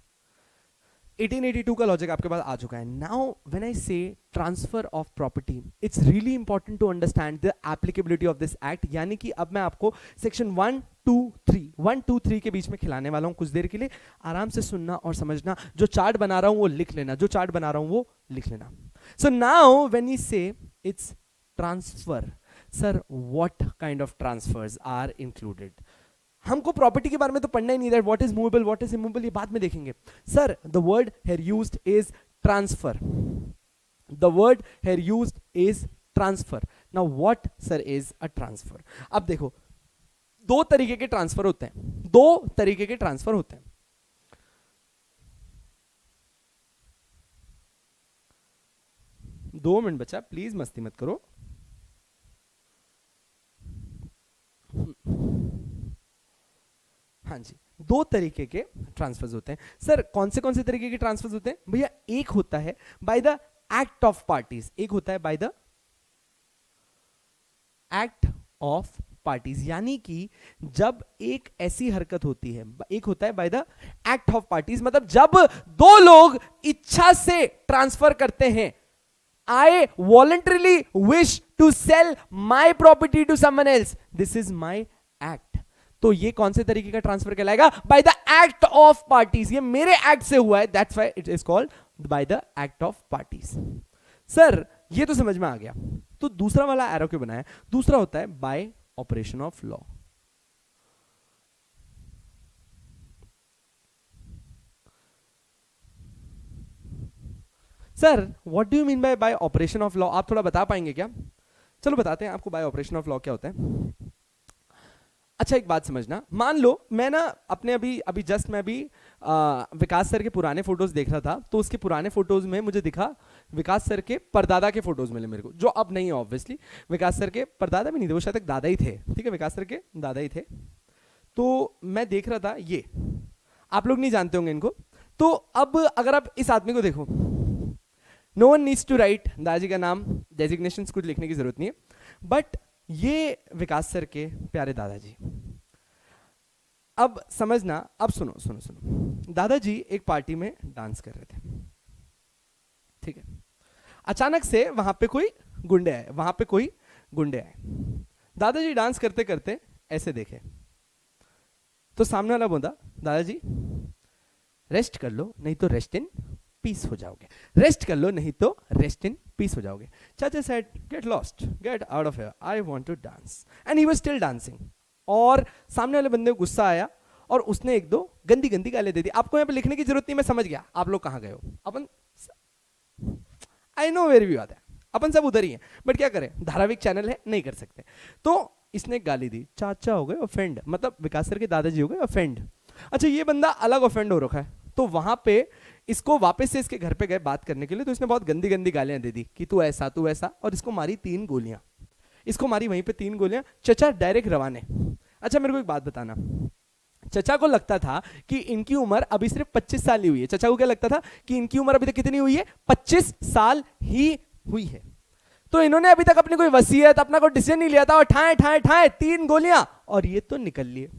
Speaker 1: 1882 का लॉजिक आपके पास आ चुका है। Now when I say transfer of property, it's really important to understand the applicability of this act. यानी कि अब मैं आपको सेक्शन 1, 2, 3 के बीच में खिलाने वाला हूं कुछ देर के लिए। आराम से सुनना और समझना, जो चार्ट बना रहा हूं वो लिख लेना, so now when you say it's transfer, sir what kind of transfers are included? हमको प्रॉपर्टी के बारे में तो पढ़ना ही नहीं, that what is movable, what is immovable, ये बाद में देखेंगे। Sir the word here used is transfer. The word here used is transfer. Now what sir is a transfer? अब देखो दो तरीके के ट्रांसफर होते हैं, दो तरीके के ट्रांसफर होते हैं. 2 मिनट बचा, प्लीज मस्ती मत करो. हाँ जी, दो तरीके के ट्रांसफर्स होते हैं. सर कौन से तरीके के ट्रांसफर्स होते हैं भैया? एक होता है by the act of parties, एक होता है by the act of parties. यानी कि जब एक ऐसी हरकत होती है, एक होता है by the act of parties, मतलब जब दो लोग इच्छा से ट्रांसफर करते हैं. I voluntarily wish to sell my property to someone else. This is my act. तो ये कौन से तरीके का ट्रांसफर कहलाएगा? By the act of parties. ये मेरे एक्ट से हुआ है, that's why it is called by the act of parties. Sir ये तो समझ में आ गया. तो दूसरा वाला एरो क्यों बनाया? दूसरा होता है by operation of law. Sir what do you mean by operation of law? आप थोड़ा बता पाएंगे क्या? चलो बताते हैं आपको बाय ऑपरेशन ऑफ लॉ क्या होता है. अच्छा एक बात समझना, मान लो मैं ना अपने अभी जस्ट मैं अभी विकास सर के पुराने फोटोज देख रहा था, तो उसके पुराने फोटोज में मुझे दिखा विकास सर के परदादा के फोटोज मिले मेरे को, जो अब नहीं है ऑब्वियसली. विकास सर के परदादा भी नहीं थे, वो शायद तक दादा ही थे. ठीक है, विकास सर के दादा ही थे. तो मैं देख रहा था, ये आप लोग नहीं जानते होंगे इनको. तो अब अगर आप इस आदमी को देखो, no one needs to write दादाजी का नाम, डेजिग्नेशन कुछ लिखने की जरूरत नहीं है, बट ये विकास सर के प्यारे दादाजी. अब समझना, अब सुनो सुनो सुनो. दादाजी एक पार्टी में डांस कर रहे थे. ठीक है, अचानक से वहां पे कोई गुंडे आए. दादाजी डांस करते करते ऐसे देखे, तो सामने वाला बोला, दादाजी रेस्ट कर लो नहीं तो रेस्ट इन पीस हो जाओगे, रेस्ट कर लो नहीं तो रेस्ट इन पीस हो जाओगे. चाचा said get lost, get out of here, I want to dance. And he was still dancing. और सामने वाले बंदे को गुस्सा आया और उसने एक दो गंदी गंदी गालें दे दी. आपको यहाँ पे लिखने की जरूरत नहीं, मैं समझ गया आप लोग कहाँ गए हो. अपन आई नो वेर भी बात है, अपन सब उधर ही हैं, बट क्या करें, धारावाहिक चैनल है, नहीं कर सकते. तो इसने गाली दी, चाचा हो गए ऑफेंड, मतलब विकास सर के दादाजी हो गए ऑफेंड. अच्छा ये बंदा अलग ऑफेंड हो रखा है, तो वहां पे इसको वापस से इसके घर पे गए बात करने के लिए, तो इसने बहुत गंदी गंदी गालियां दे दी कि तू ऐसा तू ऐसा, और इसको मारी 3 गोलियां. इसको मारी वहीं पे 3 गोलियां. चचा डायरेक्ट रवाने. अच्छा मेरे को एक बात बताना, चचा को लगता था कि इनकी उम्र अभी सिर्फ 25 साल ही हुई है. चचा को क्या लगता था कि इनकी उम्र अभी तक कितनी हुई है? 25 साल ही हुई है. तो इन्होंने अभी तक अपनी कोई वसीयत, अपना कोई डिसीजन नहीं लिया था, और ठाए ठाए ठाए 3 गोलियां, और ये तो निकल लिए.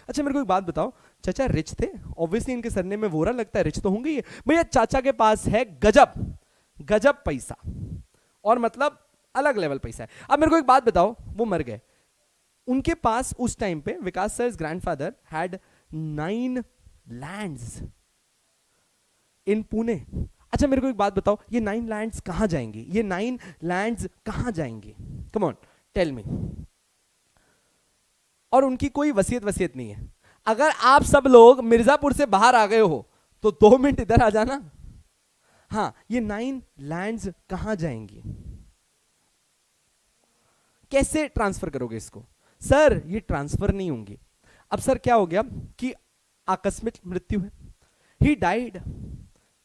Speaker 1: अच्छा मेरे को एक बात बताओ, चाचा रिच थे, ऑब्वियसली इनके सरने में वोरा लगता है, रिच तो होंगे ही. भैया चाचा के पास है गजब गजब पैसा, और मतलब अलग लेवल पैसा है. अब मेरे को एक बात बताओ, वो मर गए, उनके पास उस टाइम पे Vikas sir's grandfather had 9 lands in Pune. अच्छा मेरे को एक बात बताओ, ये 9 लैंड्स कहां जाएंगी? ये 9 लैंड्स कहां जाएंगी? Come on tell me. और उनकी कोई वसीयत नहीं है. अगर आप सब लोग मिर्जापुर से बाहर आ गए हो तो 2 मिनट इधर आ जाना. हाँ, ये 9 लैंड्स कहां जाएंगी? कैसे ट्रांसफर करोगे इसको? सर ये ट्रांसफर नहीं होंगी. अब सर क्या हो गया कि आकस्मिक मृत्यु है, he died,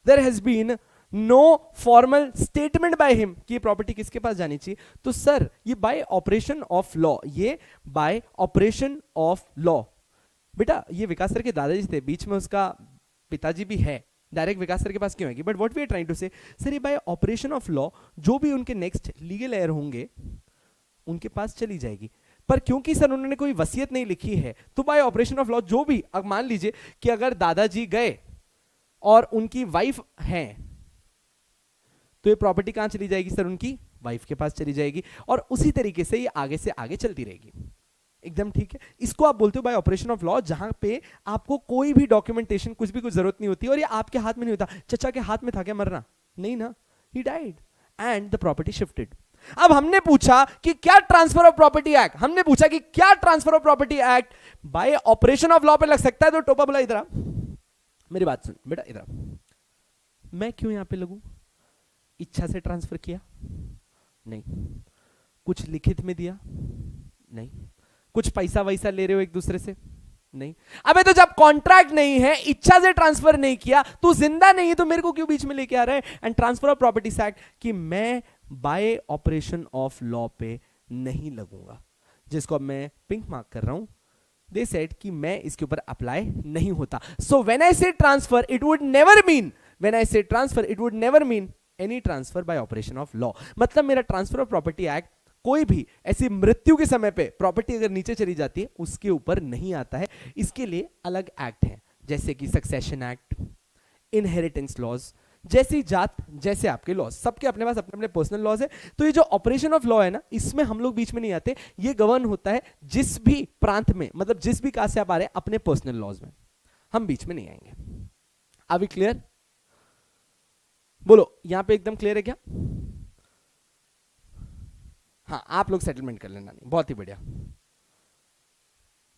Speaker 1: there has been no formal statement by him कि ये प्रॉपर्टी किसके पास जानी चाहिए. तो सर ये बाय ऑपरेशन ऑफ लॉ, ये बाय ऑपरेशन ऑफ लॉ. बेटा ये विकास सर के दादाजी थे, बीच में उसका पिताजी भी है, डायरेक्ट विकास सर के पास क्यों आएगी? But what we are trying to say, sir ये बाय ऑपरेशन ऑफ लॉ जो भी उनके नेक्स्ट लीगल एयर होंगे उनके पास चली जाएगी. पर क्योंकि सर उन्होंने कोई वसीयत नहीं लिखी है, तो बाय ऑपरेशन ऑफ लॉ जो भी, अब मान लीजिए कि अगर दादाजी गए और उनकी वाइफ है, तो ये प्रॉपर्टी कहां चली जाएगी? सर उनकी वाइफ के पास चली जाएगी, और उसी तरीके से ये आगे से आगे चलती रहेगी. एकदम ठीक है. इसको आप बोलते हो बाय ऑपरेशन ऑफ लॉ, जहां पे आपको कोई भी डॉक्यूमेंटेशन कुछ भी कुछ जरूरत नहीं होती, और ये आपके हाथ में नहीं होता. चचा के हाथ में था क्या मरना? नहीं ना, he died and the property shifted. अब हमने पूछा कि क्या ट्रांसफर ऑफ प्रॉपर्टी एक्ट, हमने पूछा कि क्या transfer of property act by operation of law पे लग सकता है. तो टोपा बोला इधर आ, मेरी बात सुन बेटा, इधर आ. मैं क्यों यहां पे लगूं? इच्छा से ट्रांसफर किया? नहीं। कुछ लिखित में दिया? नहीं। कुछ पैसा वैसा ले रहे हो एक दूसरे से? नहीं। अबे तो जब कॉन्ट्रैक्ट नहीं है, इच्छा से ट्रांसफर नहीं किया, तू जिंदा नहीं है, तो मेरे को क्यों बीच में लेके आ रहा है? And transfer of properties act कि मैं बाय ऑपरेशन ऑफ लॉ पे नहीं लगूंगा, जिसको अब मैं पिंक मार्क कर रहा हूं, दे सेड कि मैं इसके ऊपर अप्लाई नहीं होता. सो when I say transfer it would never mean, when I say transfer it would never mean any transfer by operation of law. मतलब मेरा ट्रांसफर ऑफ प्रॉपर्टी एक्ट कोई भी ऐसी मृत्यु के समय पे प्रॉपर्टी अगर नीचे चली जाती है उसके ऊपर नहीं आता है. इसके लिए अलग एक्ट है, जैसे कि सक्सेशन एक्ट, इनहेरिटेंस लॉज, जैसी जात जैसे आपके लॉज, सबके अपने पास अपने अपने पर्सनल लॉज है. तो ये जो ऑपरेशन ऑफ लॉ है ना, इसमें हम लोग बीच में नहीं आते. ये गवर्न होता है जिस भी प्रांत में, मतलब जिस भी कास्ट से आप आ रहे हैं, अपने पर्सनल लॉज में. हम बीच में नहीं आएंगे. Are we clear? बोलो, यहां पे एकदम क्लियर है क्या? हाँ, आप लोग सेटलमेंट कर लेना. नहीं, बहुत ही बढ़िया.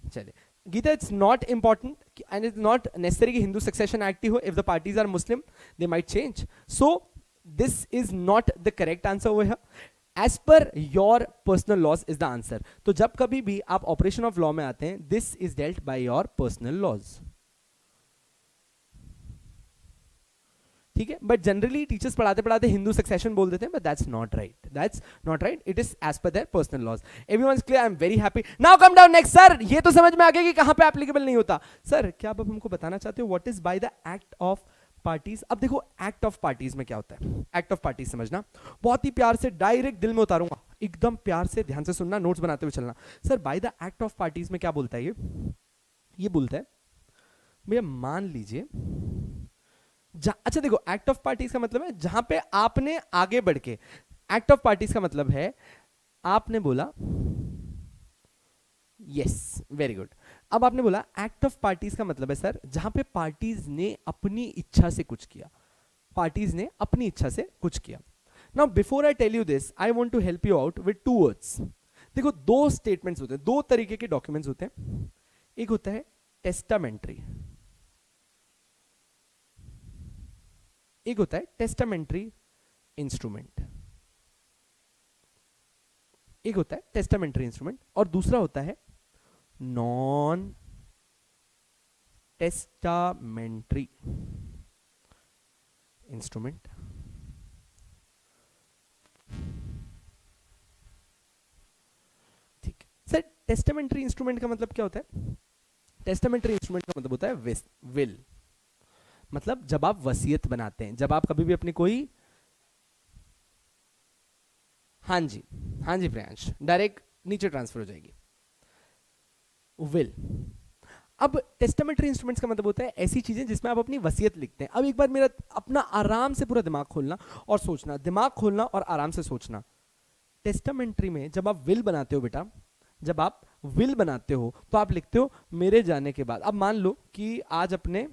Speaker 1: चलिए Gita, it's not important and it's not necessary कि हिंदू सक्सेशन एक्ट ही हो. If the parties are Muslim they might change. So this is not the correct answer over here. As per your personal laws is the answer. तो जब कभी भी आप ऑपरेशन ऑफ लॉ में आते हैं, this is dealt by your personal laws. ठीक है, बट जनरली टीचर्स पढ़ाते पढ़ाते हिंदू सक्सेशन बोल देते हैं, but that's not right. That's not right. It is as per their personal laws. Everyone's clear? I am very happy. Now come down next. Sir ये तो समझ में आ गया कि कहां पे एप्लीकेबल नहीं होता. सर क्या आप हमको बताना चाहते हो what is by the act of parties? अब देखो, एक्ट ऑफ पार्टीज में क्या होता है. एक्ट ऑफ पार्टीज समझना, बहुत ही प्यार से डायरेक्ट दिल में उतारूंगा, एकदम प्यार से ध्यान से सुनना, नोट्स बनाते हुए चलना. Sir by the act of parties में क्या बोलता है? ये बोलता है, भैया मान लीजिए, अच्छा देखो, एक्ट ऑफ पार्टीज का मतलब है जहां पे आपने आगे बढ़ के, एक्ट ऑफ पार्टीज का मतलब है आपने बोला यस, वेरी गुड. अब आपने बोला एक्ट ऑफ पार्टीज का मतलब है सर जहां पे पार्टीज ने अपनी इच्छा से कुछ किया. पार्टीज ने अपनी इच्छा से कुछ किया. Now before I tell you this, I want to help you out with two words. देखो, दो स्टेटमेंट्स होते हैं, दो तरीके के डॉक्यूमेंट्स होते हैं. एक होता है टेस्टामेंट्री, एक होता है टेस्टामेंट्री इंस्ट्रूमेंट. एक होता है टेस्टामेंट्री इंस्ट्रूमेंट और दूसरा होता है नॉन टेस्टामेंट्री इंस्ट्रूमेंट. ठीक. सर टेस्टामेंट्री इंस्ट्रूमेंट का मतलब क्या होता है? टेस्टामेंट्री इंस्ट्रूमेंट का मतलब होता है विल. मतलब जब आप वसीयत बनाते हैं, जब आप कभी भी अपनी कोई, हाँ जी प्रियांश, डायरेक्ट नीचे ट्रांसफर हो जाएगी विल. अब टेस्टामेंट्री इंस्ट्रूमेंट्स का मतलब होता है ऐसी चीजें जिसमें आप अपनी वसीयत लिखते हैं. अब एक बार मेरा अपना आराम से पूरा दिमाग खोलना और सोचना, दिमाग खोलना और आराम से सोचना. टेस्टामेंट्री में जब आप विल बनाते हो बेटा, जब आप विल बनाते हो तो आप लिखते हो मेरे जाने के बाद. अब मान लो कि आज अपने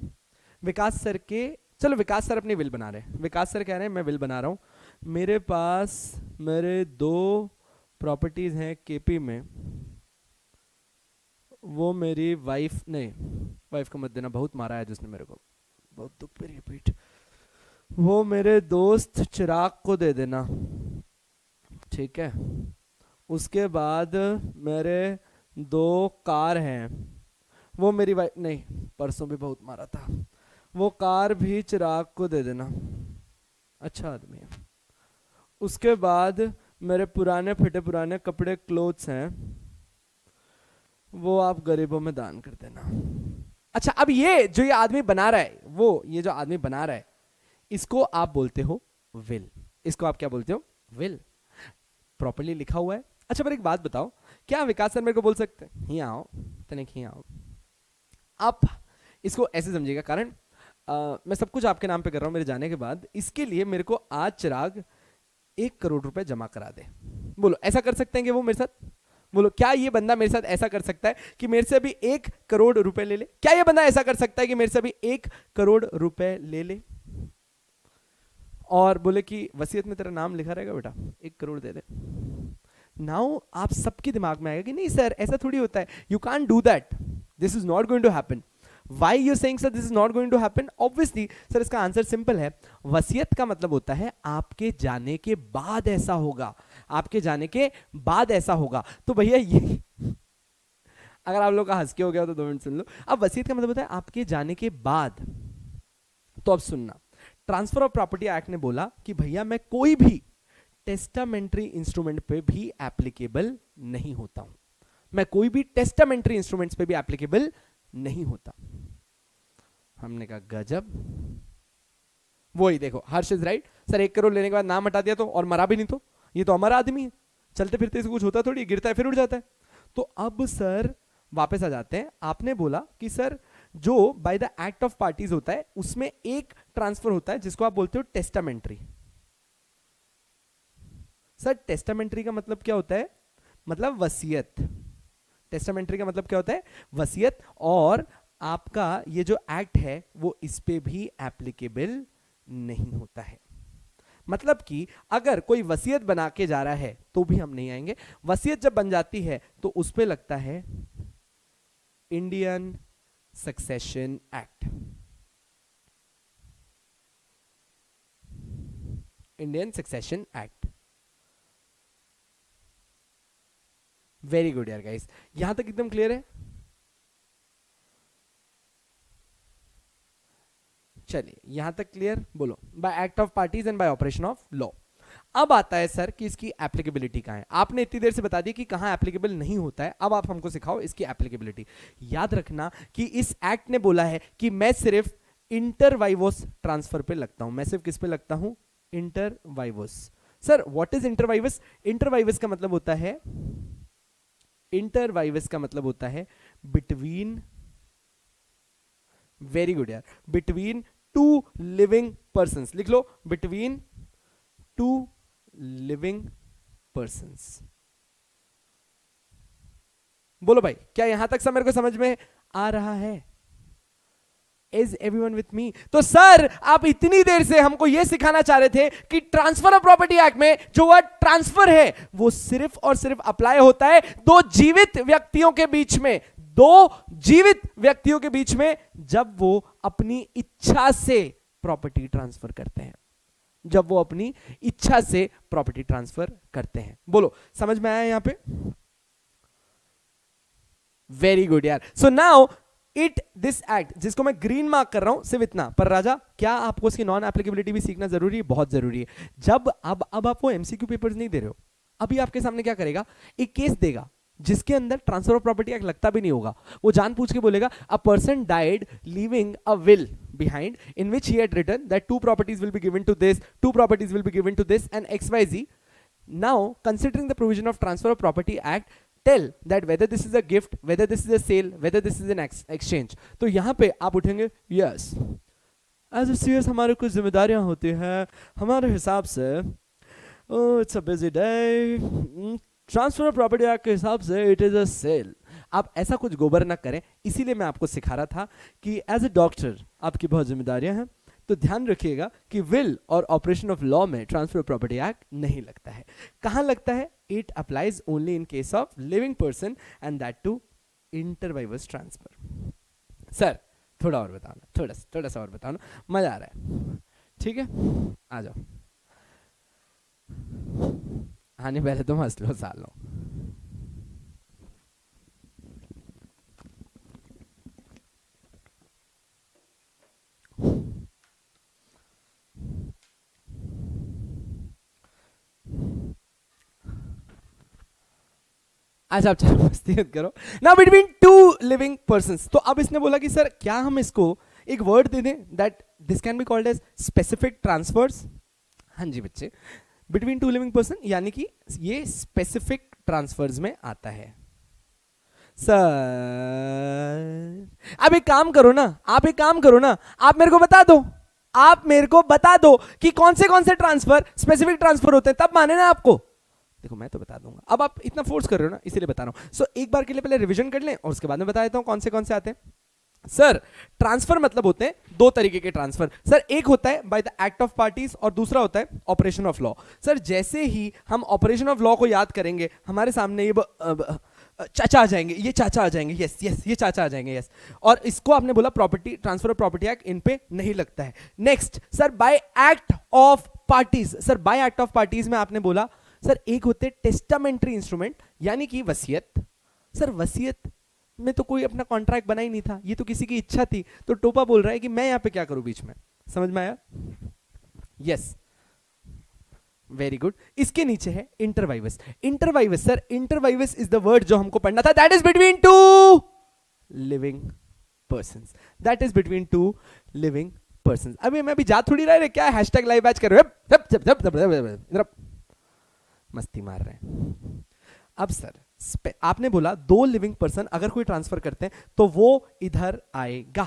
Speaker 1: विकास सर के, चलो विकास सर अपनी विल बना रहे हैं, विकास सर कह रहे हैं मैं विल बना रहा हूं, मेरे पास मेरे 2 प्रॉपर्टीज हैं केपी में, वो मेरी वाइफ, नहीं वाइफ को मत देना, बहुत मारा है जिसने मेरे को, बहुत दुख पे रिपीट, वो मेरे दोस्त चिराग को दे देना. ठीक है. उसके बाद मेरे 2 कार हैं, वो मेरी वाइफ, नहीं परसों भी बहुत मारा था, वो कार भी चिराग को दे देना, अच्छा आदमी है. उसके बाद मेरे पुराने फटे पुराने कपड़े क्लोथ्स हैं, वो आप गरीबों में दान कर देना. अच्छा, अब ये जो ये आदमी बना रहा है, वो ये जो आदमी बना रहा है, इसको आप बोलते हो विल. इसको आप क्या बोलते हो? विल. प्रॉपर्ली लिखा हुआ है. अच्छा पर एक बात बताओ, क्या विकास सर मेरे को बोल सकते हैं ही आओ तनिक ही आओ? आप इसको ऐसे समझिएगा, कारण मैं सब कुछ आपके नाम पे कर रहा हूं मेरे जाने के बाद, इसके लिए मेरे को आज चिराग 1 करोड़ रुपए जमा करा दे. बोलो ऐसा कर सकते हैं कि वो मेरे साथ? बोलो क्या ये बंदा मेरे साथ ऐसा कर सकता है कि मेरे से अभी 1 करोड़ रुपए ले ले? क्या ये बंदा ऐसा कर सकता है कि मेरे से अभी 1 करोड़ रुपए ले ले और बोले कि वसीयत में तेरा नाम लिखा रहेगा बेटा, 1 करोड़ दे दे? नाउ आप सबके दिमाग में आएगा कि नहीं सर ऐसा थोड़ी होता है, you can't do that, this is not going to happen. Why you saying sir this is not going to happen? Obviously sir इसका आंसर सिंपल है, वसीयत का मतलब होता है आपके जाने के बाद ऐसा होगा, आपके जाने के बाद ऐसा होगा। तो भैया ये अगर आप लोग का हंस के हो गया तो 2 मिनट सुन लो। अब वसीयत का मतलब होता है आपके जाने के बाद। तो अब सुनना, ट्रांसफर ऑफ प्रॉपर्टी एक्ट ने बोला कि भैया मैं कोई भी टेस्टामेंट्री इंस्ट्रूमेंट पे भी एप्लीकेबल नहीं होता हूं, मैं कोई भी टेस्टामेंट्री इंस्ट्रूमेंट्स पे भी एप्लीकेबल नहीं होता। हमने कहा गजब, वही देखो हर्ष इज राइट सर, 1 करोड़ लेने के बाद नाम हटा दिया तो, और मरा भी नहीं तो, ये तो अमर आदमी है, चलते फिरते से कुछ होता थोड़ी, गिरता है फिर उठ जाता है। तो अब सर वापस आ जाते हैं, आपने बोला कि सर जो by the act of parties होता है उसमें एक ट्रांसफर होता है जिसको आप बोलते हो टेस्टामेंट्री। सर टेस्टामेंट्री का मतलब क्या होता है? मतलब वसीयत। टेस्टामेंट्री का मतलब क्या होता है? वसीयत। और आपका ये जो एक्ट है वो इस पे भी एप्लीकेबल नहीं होता है। मतलब कि अगर कोई वसीयत बना के जा रहा है तो भी हम नहीं आएंगे। वसीयत जब बन जाती है तो उस पे लगता है Indian succession act. Indian succession act. Very good यार गाइस, यहां तक एकदम क्लियर है? चलिए यहां तक क्लियर, बोलो bye act of parties and bye operation of law. अब आता है सर कि इसकी एप्लीकेबिलिटी कहां है। आपने इतनी देर से बता दिया कि कहां एप्लीकेबल नहीं होता है, अब आप हमको सिखाओ इसकी एप्लीकेबिलिटी। याद रखना कि इस एक्ट ने बोला है कि मैं सिर्फ इंटरवाइवोस ट्रांसफर पे लगता हूं। मैं सिर्फ किस पे लगता हूं? Inter vivos. Sir what is inter vivos? Inter vivos का मतलब होता है, इंटरवाइवस का मतलब होता है बिटवीन, वेरी गुड यार, बिटवीन टू लिविंग पर्संस। लिख लो, बिटवीन टू लिविंग पर्संस। बोलो भाई, क्या यहां तक सब मेरे को समझ में आ रहा है? Is everyone with me? तो सर आप इतनी देर से हमको यह सिखाना चाह रहे थे कि ट्रांसफर ऑफ प्रॉपर्टी एक्ट में जो वर्ड ट्रांसफर है वो सिर्फ और सिर्फ अप्लाई होता है दो जीवित व्यक्तियों के बीच में, दो जीवित व्यक्तियों के बीच में, जब वो अपनी इच्छा से प्रॉपर्टी ट्रांसफर करते हैं, जब वो अपनी इच्छा से प्रॉपर्टी ट्रांसफर करते हैं। बोलो समझ में आया यहां पे? वेरी गुड यार। So now it this act, जिसको मैं ग्रीन मार्क कर रहा हूं, सिर्फ इतना पर राजा, क्या आपको इसकी नॉन एप्लीकेबिलिटी भी सीखना जरूरी है? बहुत जरूरी है। जब अब आप वो एमसीक्यू पेपर्स नहीं दे रहे हो, अभी आपके सामने क्या करेगा, एक केस देगा जिसके अंदर ट्रांसफर ऑफ प्रॉपर्टी एक्ट लगता भी नहीं होगा। वो जान पूछ के बोलेगा a person died leaving a will behind in which he had written that 2 properties will be given to this, 2 properties will be given to this and XYZ. Now considering the provision of transfer of property act, tell that whether this is a gift, whether this is a sale, whether this is an exchange. तो यहां पे आप उठेंगे yes, as a CS हमारे कुछ जिम्मेदारियां होती हैं, हमारे हिसाब से it's a busy day, transfer of property act के हिसाब से इट इज अ सेल। आप ऐसा कुछ गोबर ना करें, इसीलिए मैं आपको सिखा रहा था कि एज ए डॉक्टर आपकी बहुत जिम्मेदारियां हैं, तो ध्यान रखिएगा कि विल और ऑपरेशन ऑफ लॉ में ट्रांसफर ऑफ प्रॉपर्टी एक्ट नहीं लगता है। कहां लगता है? It applies only in case of living person and that too inter vivos transfer. Sir थोड़ा और बताना, थोड़ा सा और बताना, मजा आ रहा है, ठीक है? आ जाओ। हाँ नहीं, पहले तुम हंस लो सालों। अच्छा आप चलो मस्ती मत करो। Now between two living persons, तो अब इसने बोला कि सर क्या हम इसको एक वर्ड दे दें that this can be called as specific transfers. हाँ जी बच्चे, बिटवीन टू लिविंग पर्सन यानी कि ये स्पेसिफिक ट्रांसफर्स में आता है। सर अब एक काम करो ना, आप मेरे को बता दो, कि कौन से ट्रांसफर स्पेसिफिक ट्रांसफर होते हैं, तब माने ना आपको। देखो मैं तो बता दूंगा, अब आप इतना फोर्स कर रहे हो ना, इसीलिए बता रहा हूं। सो एक बार के लिए पहले रिवीजन कर लें और उसके बाद में बता देता हूं कौन से आते हैं। सर ट्रांसफर मतलब होते हैं दो तरीके के ट्रांसफर। सर एक होता है by the act of parties और दूसरा होता है ऑपरेशन ऑफ लॉ। सर जैसे ही हम ऑपरेशन ऑफ लॉ को याद करेंगे, हमारे सामने ये चाचा आ जाएंगे, ये चाचा आ जाएंगे, यस यस ये चाचा आ जाएंगे, यस। और इसको आपने बोला property transfer of property act in पे नहीं लगता है। Next sir bye act of parties. Sir bye act of parties में आपने बोला सर एक होते टेस्टामेंट्री इंस्ट्रूमेंट यानी कि वसीयत। सर वसीयत में तो कोई अपना कॉन्ट्रैक्ट बना ही नहीं था, ये तो किसी की इच्छा थी, तो टोपा बोल रहा है कि मैं यहां पे क्या करूं बीच में। समझ में आया? Yes very good. इसके नीचे है इंटरवाइवस। इंटरवाइवस सर इंटरवाइवस इज द वर्ड जो हमको पढ़ना था, that is between two living persons. That is between two living persons. अभी मैं अभी जा थोड़ी रहे, क्या हैशटैग लाइव बैच कर रहे हो, मस्ती मार रहे हैं। अब सर आपने बोला दो लिविंग पर्सन अगर कोई ट्रांसफर करते हैं तो वो इधर आएगा,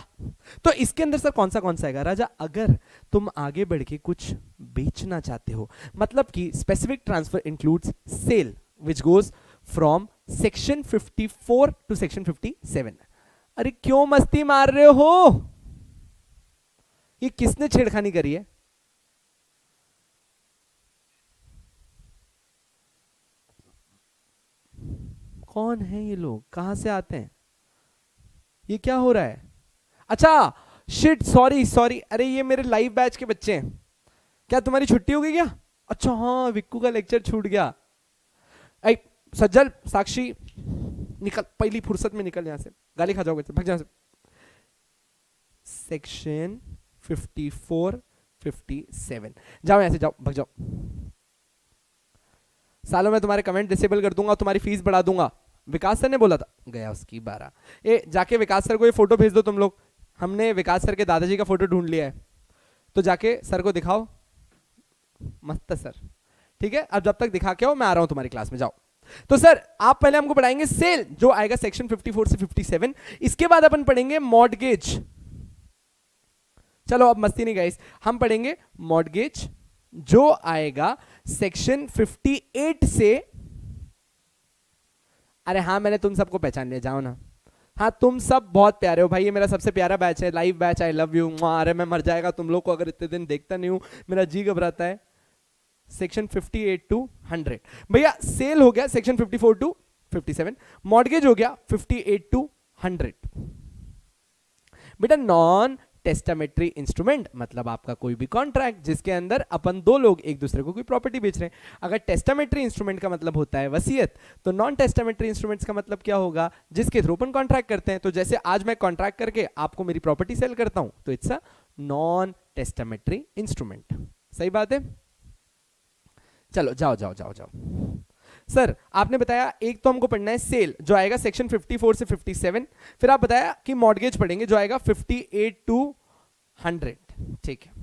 Speaker 1: तो इसके अंदर सर कौन सा आएगा राजा? अगर तुम आगे बढ़ के कुछ बेचना चाहते हो, मतलब कि specific transfer includes sale which goes from section 54 to section 57। अरे क्यों मस्ती मार रहे हो, ये किसने छेड़खानी करी है? कौन है ये लोग, कहां से आते हैं, ये क्या हो रहा है? अच्छा शिट सॉरी सॉरी, अरे ये मेरे लाइव बैच के बच्चे हैं। क्या तुम्हारी छुट्टी हो गई क्या? अच्छा हाँ विक्कू का लेक्चर छूट गया। सज्जल साक्षी निकल, पहली फुर्सत में निकल यहां से, गाली खा जाओगे, भाग जाओ। सेक्शन 54 57 जाओ यहां से, जाओ भाग जाओ। सालों में तुम्हारे कमेंट डिसेबल कर दूंगा, तुम्हारी फीस बढ़ा दूंगा। विकास सर ने बोला था, गया उसकी 12। ए जाके विकास सर को ये फोटो भेज दो तुम लोग, हमने विकास सर के दादाजी का फोटो ढूंढ लिया है, तो जाके सर को दिखाओ। मस्त सर, ठीक है। अब जब तक दिखा के आओ मैं आ रहा हूं तुम्हारी क्लास में, जाओ। तो सर आप पहले हमको पढ़ाएंगे सेल जो आएगा सेक्शन 54 से 57। इसके बाद अपन पढ़ेंगे मॉर्गेज। चलो अब मस्ती नहीं गाइस, हम पढ़ेंगे मॉर्गेज जो आएगा सेक्शन 58 से। अरे हाँ मैंने तुम सबको पहचान लिया, जाओ ना। हाँ तुम सब बहुत प्यारे हो भाई, ये मेरा सबसे प्यारा बैच है, live batch, I love you. अरे मैं मर जाएगा तुम लोग को अगर इतने दिन देखता नहीं हूं, मेरा जी घबराता है। सेक्शन 58 टू 100 भैया सेल हो गया, सेक्शन 54 टू 57। मॉर्गेज हो गया 58 टू 100। बेटा नॉन टेस्टामेट्री इंस्ट्रूमेंट मतलब आपका कोई भी कॉन्ट्रैक्ट जिसके अंदर अपन दो लोग एक दूसरे को कोई प्रॉपर्टी बेच रहे हैं। अगर टेस्टामेट्री इंस्ट्रूमेंट का मतलब होता है वसीयत, तो नॉन टेस्टामेट्री इंस्ट्रूमेंट्स का मतलब क्या होगा? जिसके थ्रू अपन कॉन्ट्रैक्ट करते हैं। तो जैसे आज मैं कॉन्ट्रैक्ट करके आपको मेरी प्रॉपर्टी सेल करता हूं, तो इट्स अ नॉन टेस्टामेट्री इंस्ट्रूमेंट। सही बात है? चलो जाओ जाओ जाओ जाओ। सर आपने बताया एक तो हमको पढ़ना है सेल जो आएगा सेक्शन 54 से 57, फिर आप बताया कि मॉर्गेज पढ़ेंगे जो आएगा 58 टू 100। ठीक है,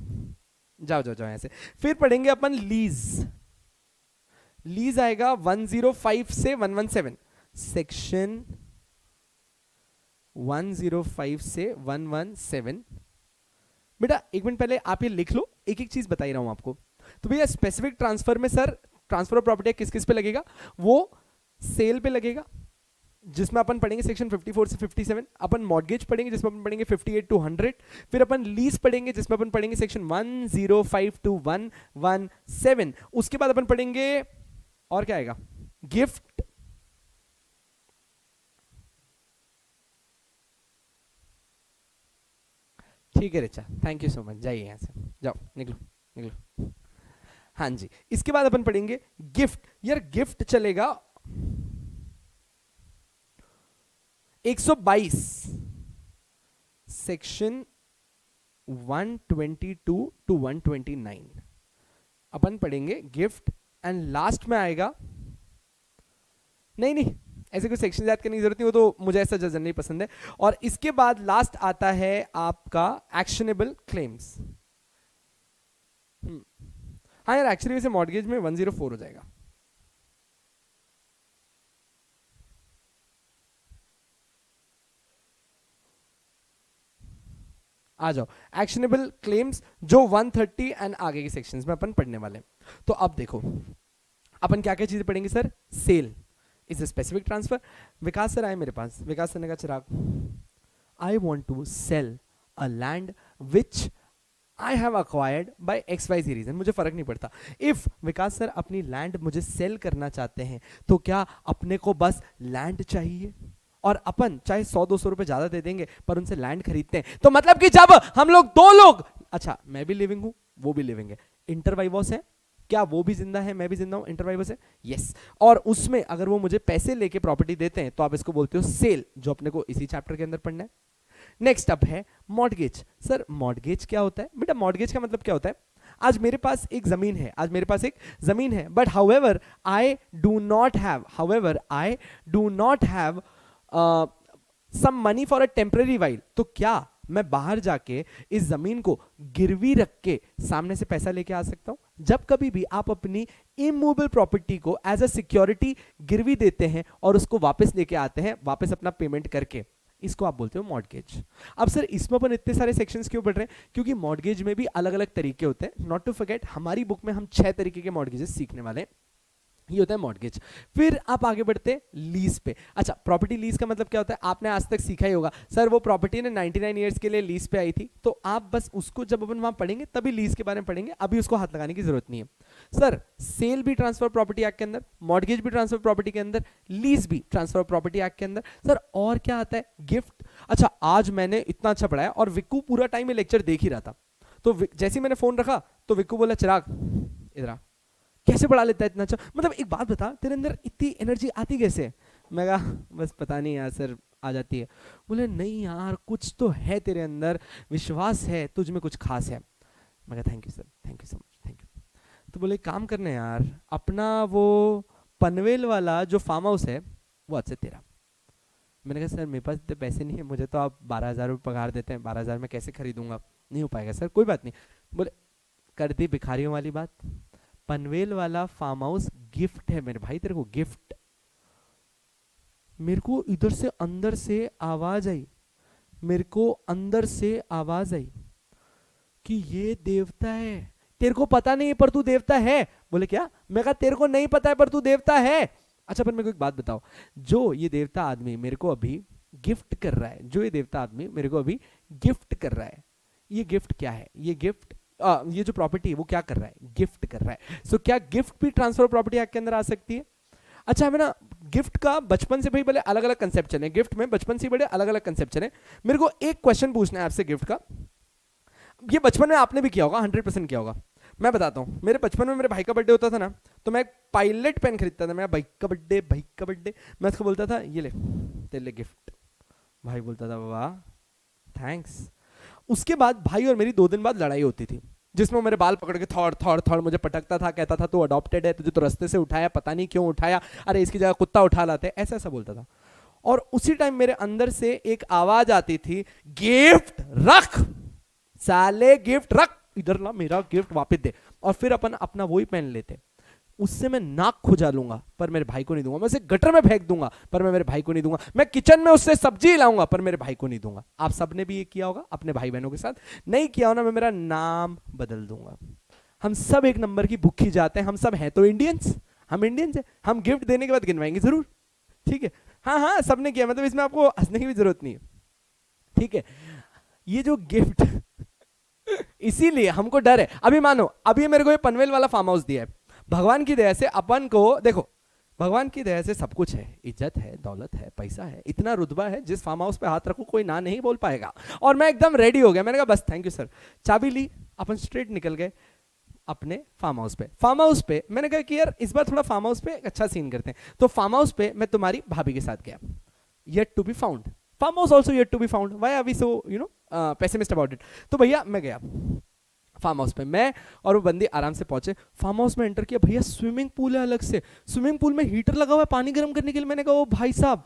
Speaker 1: जाओ जाओ जाओ ऐसे। फिर पढ़ेंगे अपन लीज। लीज आएगा 105 से 117, सेक्शन 105 से 117। बेटा एक मिनट पहले आप ये लिख लो, एक एक चीज बता ही रहा हूं आपको। तो भैया स्पेसिफिक ट्रांसफर में सर ट्रांसफर ऑफ प्रॉपर्टी किस किस पे लगेगा? वो सेल पे लगेगा जिसमें अपन पढ़ेंगे सेक्शन 54 से 57। अपन मॉर्गेज पढ़ेंगे जिसमें अपन पढ़ेंगे 58 टू 100। फिर अपन लीज पढ़ेंगे जिसमें अपन पढ़ेंगे सेक्शन 105 टू 117। उसके बाद अपन पढ़ेंगे और क्या आएगा? गिफ्ट। ठीक है Richa, thank you so much, जाइए यहां से, जाओ निकलो निकलो। हाँ जी, इसके बाद अपन पढ़ेंगे गिफ्ट। यार गिफ्ट चलेगा 122 सेक्शन 122 टू 129 अपन पढ़ेंगे गिफ्ट। एंड लास्ट में आएगा, नहीं नहीं ऐसे कोई सेक्शन याद करने की जरूरत नहीं, वो तो मुझे ऐसा जजन नहीं पसंद है। और इसके बाद लास्ट आता है आपका एक्शनेबल क्लेम्स। हाँ यार एक्चुअली वैसे मॉर्गेज में 104 हो जाएगा। आ जाओ, एक्शनेबल क्लेम्स जो 130 एंड आगे के सेक्शंस में अपन पढ़ने वाले हैं। तो अब देखो अपन क्या क्या चीजें पढ़ेंगे sir? Sale is a specific transfer. Vikas sir आए मेरे पास, विकास सर ने कहा Chirag I want to sell a land which I have acquired by X Y Z reason, मुझे फर्क नहीं पड़ता। इफ विकास सर अपनी लैंड मुझे सेल करना चाहते हैं तो क्या अपने को बस लैंड चाहिए, और अपन चाहे 100-200 रुपए ज्यादा दे देंगे पर उनसे लैंड खरीदते हैं, तो मतलब कि जब हम लोग दो लोग, अच्छा मैं भी लिविंग हूं वो भी लिविंग है, इंटरवाइवोस है, क्या वो भी जिंदा है मैं भी जिंदा हूं, इंटरवाइवोस है, यस। और उसमें अगर वो मुझे पैसे लेके प्रॉपर्टी देते हैं तो आप इसको बोलते हो सेल, जो अपने को इसी चैप्टर के अंदर पढ़ना है। नेक्स्ट अप है मॉर्गेज। सर मॉर्गेज क्या होता है बेटा? मॉर्गेज का मतलब क्या होता है? आज मेरे पास एक जमीन है, आज मेरे पास एक जमीन है, but however I do not have some money for a temporary while, तो क्या मैं बाहर जाके इस जमीन को गिरवी रख के सामने से पैसा लेके आ सकता हूं? जब कभी भी आप अपनी इमूवेबल प्रॉपर्टी को एज अ सिक्योरिटी गिरवी देते हैं और उसको वापस लेके आते हैं, वापस अपना पेमेंट करके, इसको आप बोलते हो मॉर्गेज। अब सर इसमें अपन इतने सारे सेक्शंस क्यों पढ़ रहे हैं? क्योंकि मॉर्गेज में भी अलग अलग तरीके होते हैं। नॉट टू फॉरगेट, हमारी बुक में हम 6 तरीके के मॉर्गेजेस सीखने वाले हैं, ये होता है मॉर्गेज। फिर आप आगे बढ़ते हैं लीज पे। अच्छा, प्रॉपर्टी लीज का मतलब क्या होता है? आपने आज तक सीखा ही होगा, सर वो प्रॉपर्टी ने 99 ईयर्स के लिए लीज पे आई थी, तो आप बस उसको जब अपन वहां पढ़ेंगे तभी लीज के बारे में पढ़ेंगे, अभी उसको हाथ लगाने की जरूरत नहीं है। सर सेल भी ट्रांसफर प्रॉपर्टी एक्ट के अंदर, मॉर्गेज भी ट्रांसफर प्रॉपर्टी के अंदर, लीज भी ट्रांसफर प्रॉपर्टी एक्ट के अंदर। सर और क्या आता है? गिफ्ट। अच्छा आज मैंने इतना अच्छा पढ़ाया और विक्कू पूरा टाइम ये लेक्चर देख ही रहा था, तो जैसे ही मैंने फोन रखा तो विक्कू बोला चिराग इधर आ, कैसे पढ़ा लेता है इतना अच्छा, मतलब एक बात बता तेरे अंदर इतनी एनर्जी आती कैसे? मैं कहा बस पता नहीं यार सर आ जाती है। बोले नहीं यार कुछ तो है तेरे अंदर, विश्वास है तुझ में कुछ खास है। मैं कहा thank you sir, thank you so much, thank you. तो बोले काम करने यार, अपना वो पनवेल वाला जो फार्म हाउस है वो आज से तेरा। मैंने कहा सर मेरे पास इतने पैसे नहीं है, मुझे तो आप 12,000 रुपये पगार देते हैं, 12,000 में कैसे खरीदूंगा, नहीं हो पाएगा सर। कोई बात नहीं। बोले कर दी भिखारियों वाली बात, पनवेल वाला फार्म हाउस गिफ्ट है मेरे भाई तेरे को, गिफ्ट। मेरे को इधर से अंदर से आवाज आई, मेरे को अंदर से आवाज आई कि ये देवता है, तेरे को पता नहीं पर तू देवता है। बोले क्या? मैं कहा तेरे को नहीं पता है पर तू देवता है। अच्छा पर मेरे को एक बात बताओ, जो ये देवता आदमी मेरे को अभी गिफ्ट कर रहा है, जो ये देवता आदमी मेरे को अभी गिफ्ट कर रहा है, ये गिफ्ट क्या है? ये गिफ्ट ये जो प्रॉपर्टी है वो क्या कर रहा है? गिफ्ट कर रहा है। सो क्या गिफ्ट भी ट्रांसफर प्रॉपर्टी एक्ट के अंदर आ सकती है? अच्छा हमें ना गिफ्ट का बचपन से भाई बड़े अलग अलग कंसेप्ट चले, गिफ्ट में बचपन से बड़े अलग अलग कंसेप्ट चले। मेरे को एक क्वेश्चन पूछना है आपसे गिफ्ट का, ये बचपन में आपने भी किया होगा, 100% किया होगा। मैं बताता हूँ, मेरे बचपन में मेरे भाई का बर्थडे होता था ना, तो मैं एक पायलट पेन खरीदता था। मेरा भाई का बर्थडे, भाई का बर्थडे, मैं उसको बोलता था ये ले तेरे लिए गिफ्ट। भाई बोलता था वाह थैंक्स। उसके बाद भाई और मेरी 2 दिन बाद लड़ाई होती थी, जिसमें मेरे बाल पकड़ के थौड़ थौड़ थौड़ मुझे पटकता था, कहता था तू अडॉप्टेड है, तुझे तो रास्ते से उठाया, पता नहीं क्यों उठाया, अरे इसकी जगह कुत्ता उठा लाते, ऐसा ऐसा बोलता था। और उसी टाइम मेरे अंदर से एक आवाज आती थी, गिफ्ट रख साले, गिफ्ट रख, इधर ला मेरा गिफ्ट वापस दे। और फिर अपन अपना वही पहन लेते। उससे मैं नाक खुजा लूंगा पर मेरे भाई को नहीं दूंगा, मैं उसे गटर में फेंक दूंगा पर मैं मेरे भाई को नहीं दूंगा, मैं किचन में उससे सब्जी लाऊंगा पर मेरे भाई को नहीं दूंगा। आप सबने भी ये किया होगा अपने भाई बहनों के साथ, नहीं किया हो ना, मैं मेरा नाम बदल दूंगा। हम सब एक नंबर की भूखी जाते हैं, हम सब हैं तो इंडियंस, हम इंडियंस हैं, हम गिफ्ट देने के बाद गिनवाएंगे जरूर, ठीक है? हाँ हाँ सबने किया, मतलब इसमें आपको हंसने की भी जरूरत नहीं है, ठीक है? ये जो गिफ्ट इसीलिए हमको डर है। अभी मानो अभी मेरे को ये पनवेल वाला फार्म हाउस दिया है, भगवान की दया से अपन को देखो, भगवान की दया से सब कुछ है, इज्जत है, दौलत है, पैसा है, इतना रुतबा है, जिस फार्म हाउस पे हाथ रखो कोई ना नहीं बोल पाएगा। और मैं एकदम रेडी हो गया, मैंने कहा बस थैंक यू सर, चाबी ली, अपन स्ट्रेट निकल गए अपने फार्म हाउस पे। फार्म हाउस पे मैंने कहा कि यार इस बार थोड़ा फार्म हाउस पे अच्छा सीन करते हैं, तो फार्म हाउस पे मैं तुम्हारी भाभी के साथ गया, yet to be found, farm house also yet to be found, why are we so pessimist about it. तो भैया मैं गया फार्म हाउस पे, मैं और वो बंदी आराम से पहुंचे, फार्म हाउस में एंटर किया, भैया स्विमिंग पूल है अलग से, स्विमिंग पूल में हीटर लगा हुआ है पानी गर्म करने के लिए। मैंने कहा ओ भाई साहब,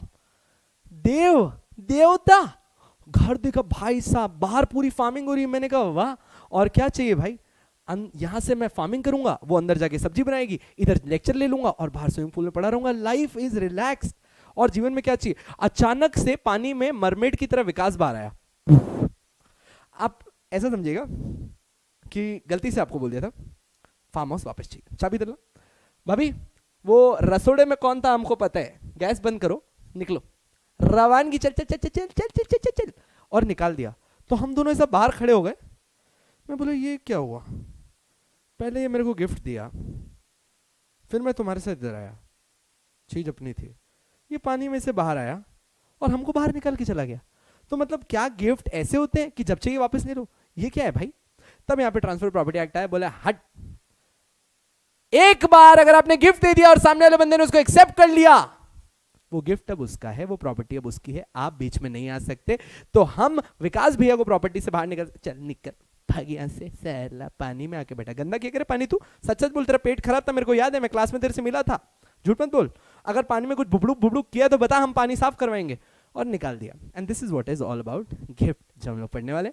Speaker 1: देवता घर देखा भाई साहब, बाहर पूरी फार्मिंग हो रही है। मैंने कहा वाह, और क्या चाहिए भाई, यहां से मैं फार्मिंग करूंगा, वो अंदर जाके सब्जी बनाएगी, इधर लेक्चर ले लूंगा और बाहर स्विमिंग पूल में पड़ा रहूंगा, लाइफ इज रिलैक्स्ड। और जीवन में क्या चाहिए? अचानक से पानी में मरमेड की तरह विकास बाहर आया। आप ऐसा समझिएगा कि गलती से आपको बोल दिया था फार्म हाउस वापस चाहिए, चाबी दिला। भाभी वो रसोड़े में कौन था हमको पता है, गैस बंद करो निकलो, रवानगी चल चल चल चल चल चल चल चल चल, और निकाल दिया। तो हम दोनों ऐसा बाहर खड़े हो गए, मैं बोला ये क्या हुआ, पहले ये मेरे को गिफ्ट दिया, फिर मैं तुम्हारे साथ इधर आया, चीज अपनी थी, ये पानी में से बाहर आया और हमको बाहर निकाल के चला गया। तो मतलब क्या गिफ्ट ऐसे होते हैं कि जब चाहिए वापस ले लो, ये क्या है भाई। तब यहाँ पे ट्रांसफर प्रॉपर्टी एक्ट आया, बोला हट, एक बार अगर आपने गिफ्ट दे दिया और सामने वाले बंदे ने उसको एक्सेप्ट कर लिया, वो गिफ्ट अब उसका है, वो प्रॉपर्टी अब उसकी है, आप बीच में नहीं आ सकते। तो हम विकास भैया को प्रॉपर्टी से बाहर निकल, चल निकल भाग यहाँ से, सहला पानी में आके बैठा, गंदा क्या करे पानी, तू सच सच बोल, तेरा पेट खराब था, मेरे को याद है, मैं क्लास में तेरे से मिला था, झूठ मत बोल, अगर पानी में कुछ बुबड़ू बुबड़ू किया तो बता, हम पानी साफ करवाएंगे। और निकाल दिया। And this is what is all about gift जो हम लोग पढ़ने वाले।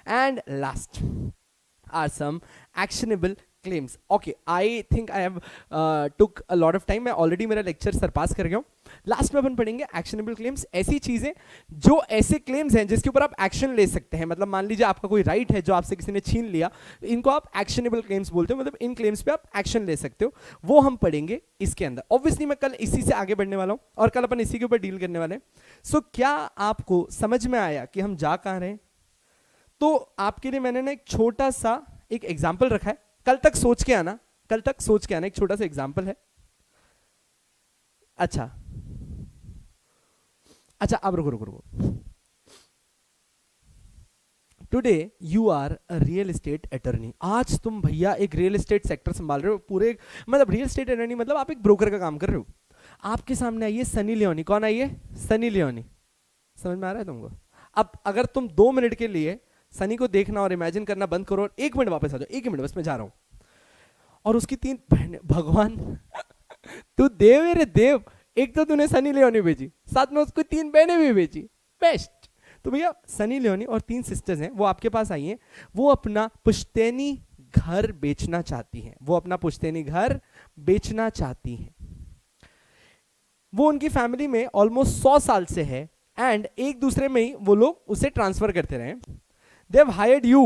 Speaker 1: And last are some actionable claims. Okay, I think I have took a lot of time, मैं ऑलरेडी मेरा लेक्चर सरपास कर गया हूँ। लास्ट में अपन पढ़ेंगे एक्शनेबल क्लेम्स, ऐसी चीजें जो ऐसे क्लेम्स हैं जिसके ऊपर आप एक्शन ले सकते हैं। मतलब मान लीजिए आपका कोई राइट है जो आपसे किसी ने छीन लिया, इनको आप एक्शनेबल क्लेम्स बोलते हो, मतलब इन क्लेम्स पे आप एक्शन ले सकते हो, वो हम पढ़ेंगे इसके अंदर। ऑब्वियसली मैं कल इसी से आगे बढ़ने वाला हूँ और कल अपन इसी के ऊपर डील करने वाले हैं। सो क्या आपको समझ में आया कि हम जा कहाँ रहे हैं? तो आपके लिए मैंने ना एक छोटा सा एक एग्जाम्पल रखा है, कल तक सोच के आना, कल तक सोच के आना, एक छोटा सा एग्जाम्पल है। अच्छा अब रुको। Today you are a real estate attorney. आज तुम भैया एक रियल एस्टेट सेक्टर संभाल रहे हो पूरे, मतलब रियल एस्टेट अटर्नी मतलब आप एक ब्रोकर का काम कर रहे हो। आपके सामने आई है सनी लियोनी। कौन आई है? सनी लियोनी। समझ में आ रहा है तुमको? अब अगर तुम 2 मिनट के लिए सनी को देखना और इमेजिन करना बंद करो और 1 मिनट वापस आ जाओ, 1 मिनट बस, मैं जा रहा हूं। और उसकी 3 बहनें, भगवान तू देव है रे देव, एक तो तूने सनी लियोनी भेजी, साथ में उसको 3 बहनें भी भेजी, बेस्ट। तो भैया सनी लियोनी और 3 सिस्टर्स हैं, वो आपके पास आई हैं, वो अपना पुश्तैनी घर बेचना चाहती हैं, वो अपना पुश्तैनी घर बेचना चाहती हैं। वो उनकी फैमिली में ऑलमोस्ट 100 साल से है एंड एक दूसरे में ही वो लोग उसे ट्रांसफर करते रहे। They have hired you।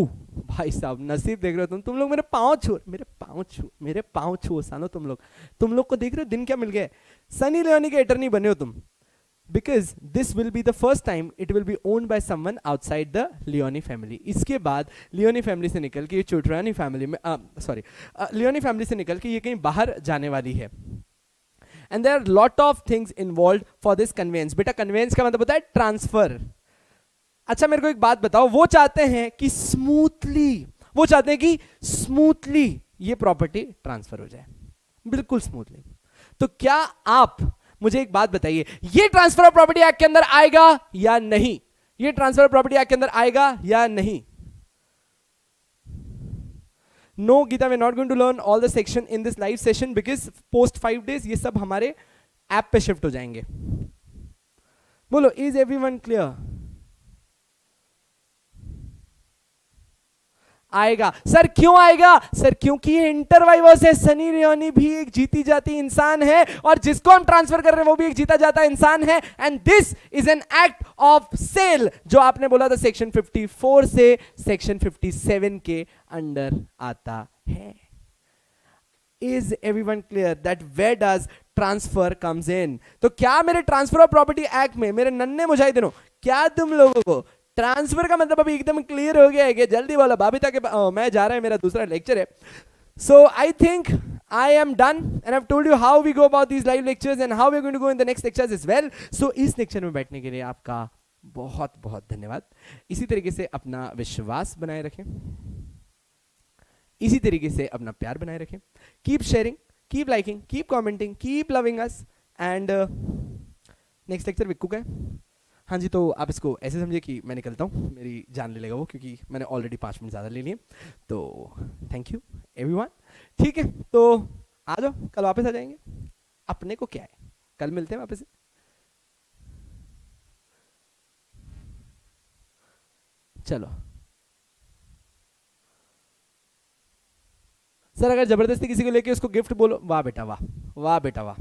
Speaker 1: भाई साहब नसीब देख रहे हो तुम लोग मेरे पाँव छू सालो, तुम लोग को देख रहे हो दिन क्या मिल गया। सनी लियोनी के अटर्नी बने हो तुम, because this will be the first time it will be owned by someone outside the Leoni family. इसके बाद लियोनी फैमिली से निकल के ये चोटरानी फैमिली में लियोनी फैमिली से निकल के ये कहीं बाहर जाने वाली है। And there are lot of things involve for this conveyance. बेटा कन्वेंस का मतलब होता है ट्रांसफर। अच्छा मेरे को एक बात बताओ, वो चाहते हैं कि स्मूथली ये प्रॉपर्टी ट्रांसफर हो जाए, बिल्कुल स्मूथली। तो क्या आप मुझे एक बात बताइए, ये ट्रांसफर ऑफ प्रॉपर्टी एक्ट के अंदर आएगा या नहीं? ये ट्रांसफर ऑफ प्रॉपर्टी एक्ट के अंदर आएगा या नहीं? No Gita, we not going to learn all the section in this live session because post 5 days ये सब हमारे ऐप पे शिफ्ट हो जाएंगे। बोलो, इज एवरीवन क्लियर? आएगा। सर क्यों आएगा? सर क्योंकि ये इंटरवाइवर्स है। सनी लियोनी भी एक जीती जाती इंसान है और जिसको हम ट्रांसफर कर रहे हैं वो भी एक जीता जाता इंसान है। And this is an act of sale जो आपने बोला था सेक्शन 54 से सेक्शन 57 के अंडर आता है। Is everyone clear that where does transfer comes in? तो क्या मेरे ट्रांसफर ऑफ प्रॉपर्टी एक्ट में, मेरे नन्हे मुजाहिदीनों, क्या तुम लोगों को ट्रांसफर का मतलब अभी एकदम क्लियर हो गया है कि जल्दी बोलो बाबिता के मैं जा रहा है, मेरा दूसरा लेक्चर है। So I think I am done and I have told you how we go about these live lectures and how we are going to go in the next lectures as well. So इस लेक्चर में बैठने के लिए आपका बहुत बहुत धन्यवाद। इसी तरीके से अपना विश्वास बनाए रखें, इसी तरीके से अपना प्यार बनाए रखें। Keep sharing, keep liking, keep commenting, keep loving us. And next lecture Vikku का है। हाँ जी, तो आप इसको ऐसे समझिए कि मैं निकलता हूँ, मेरी जान ले लेगा वो, क्योंकि मैंने ऑलरेडी 5 मिनट ज़्यादा ले लिए। तो थैंक यू एवरीवन। ठीक है, तो आ जाओ, कल वापस आ जाएंगे। अपने को क्या है, कल मिलते हैं वापस से। चलो सर, अगर जबरदस्ती किसी को लेके उसको गिफ्ट बोलो, वाह बेटा वाह, वाह बेटा वाह।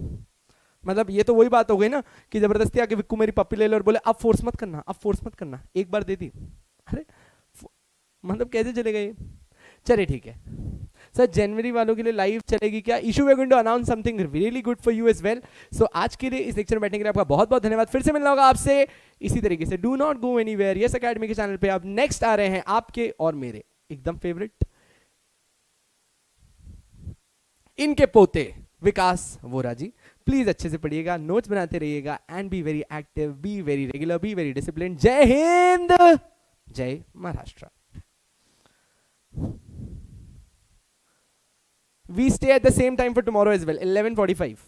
Speaker 1: मतलब ये तो वही बात हो गई ना कि जबरदस्ती आके विक्कू मेरी पप्पी ले लो और बोले अब फोर्स मत करना, अब फोर्स मत करना, एक बार दे दी। अरे मतलब कैसे चलेगा ये? चलिए ठीक है सर, जनवरी वालों के लिए लाइव चलेगी क्या? Issue we are going to announce something really good for you as well. So आज के लिए इस लेक्चर में बैठने के लिए आपका बहुत बहुत धन्यवाद। फिर से मिलना होगा आपसे इसी तरीके से। Do not go anywhere. Yes academy के चैनल पे आप नेक्स्ट आ रहे हैं आपके और मेरे एकदम फेवरेट, इनके पोते विकास वोरा जी। प्लीज अच्छे से पढ़िएगा, नोट्स बनाते रहिएगा and be very active, be very regular, be very discipline. जय हिंद, जय Maharashtra. We stay at the same time for tomorrow as well, 11:45.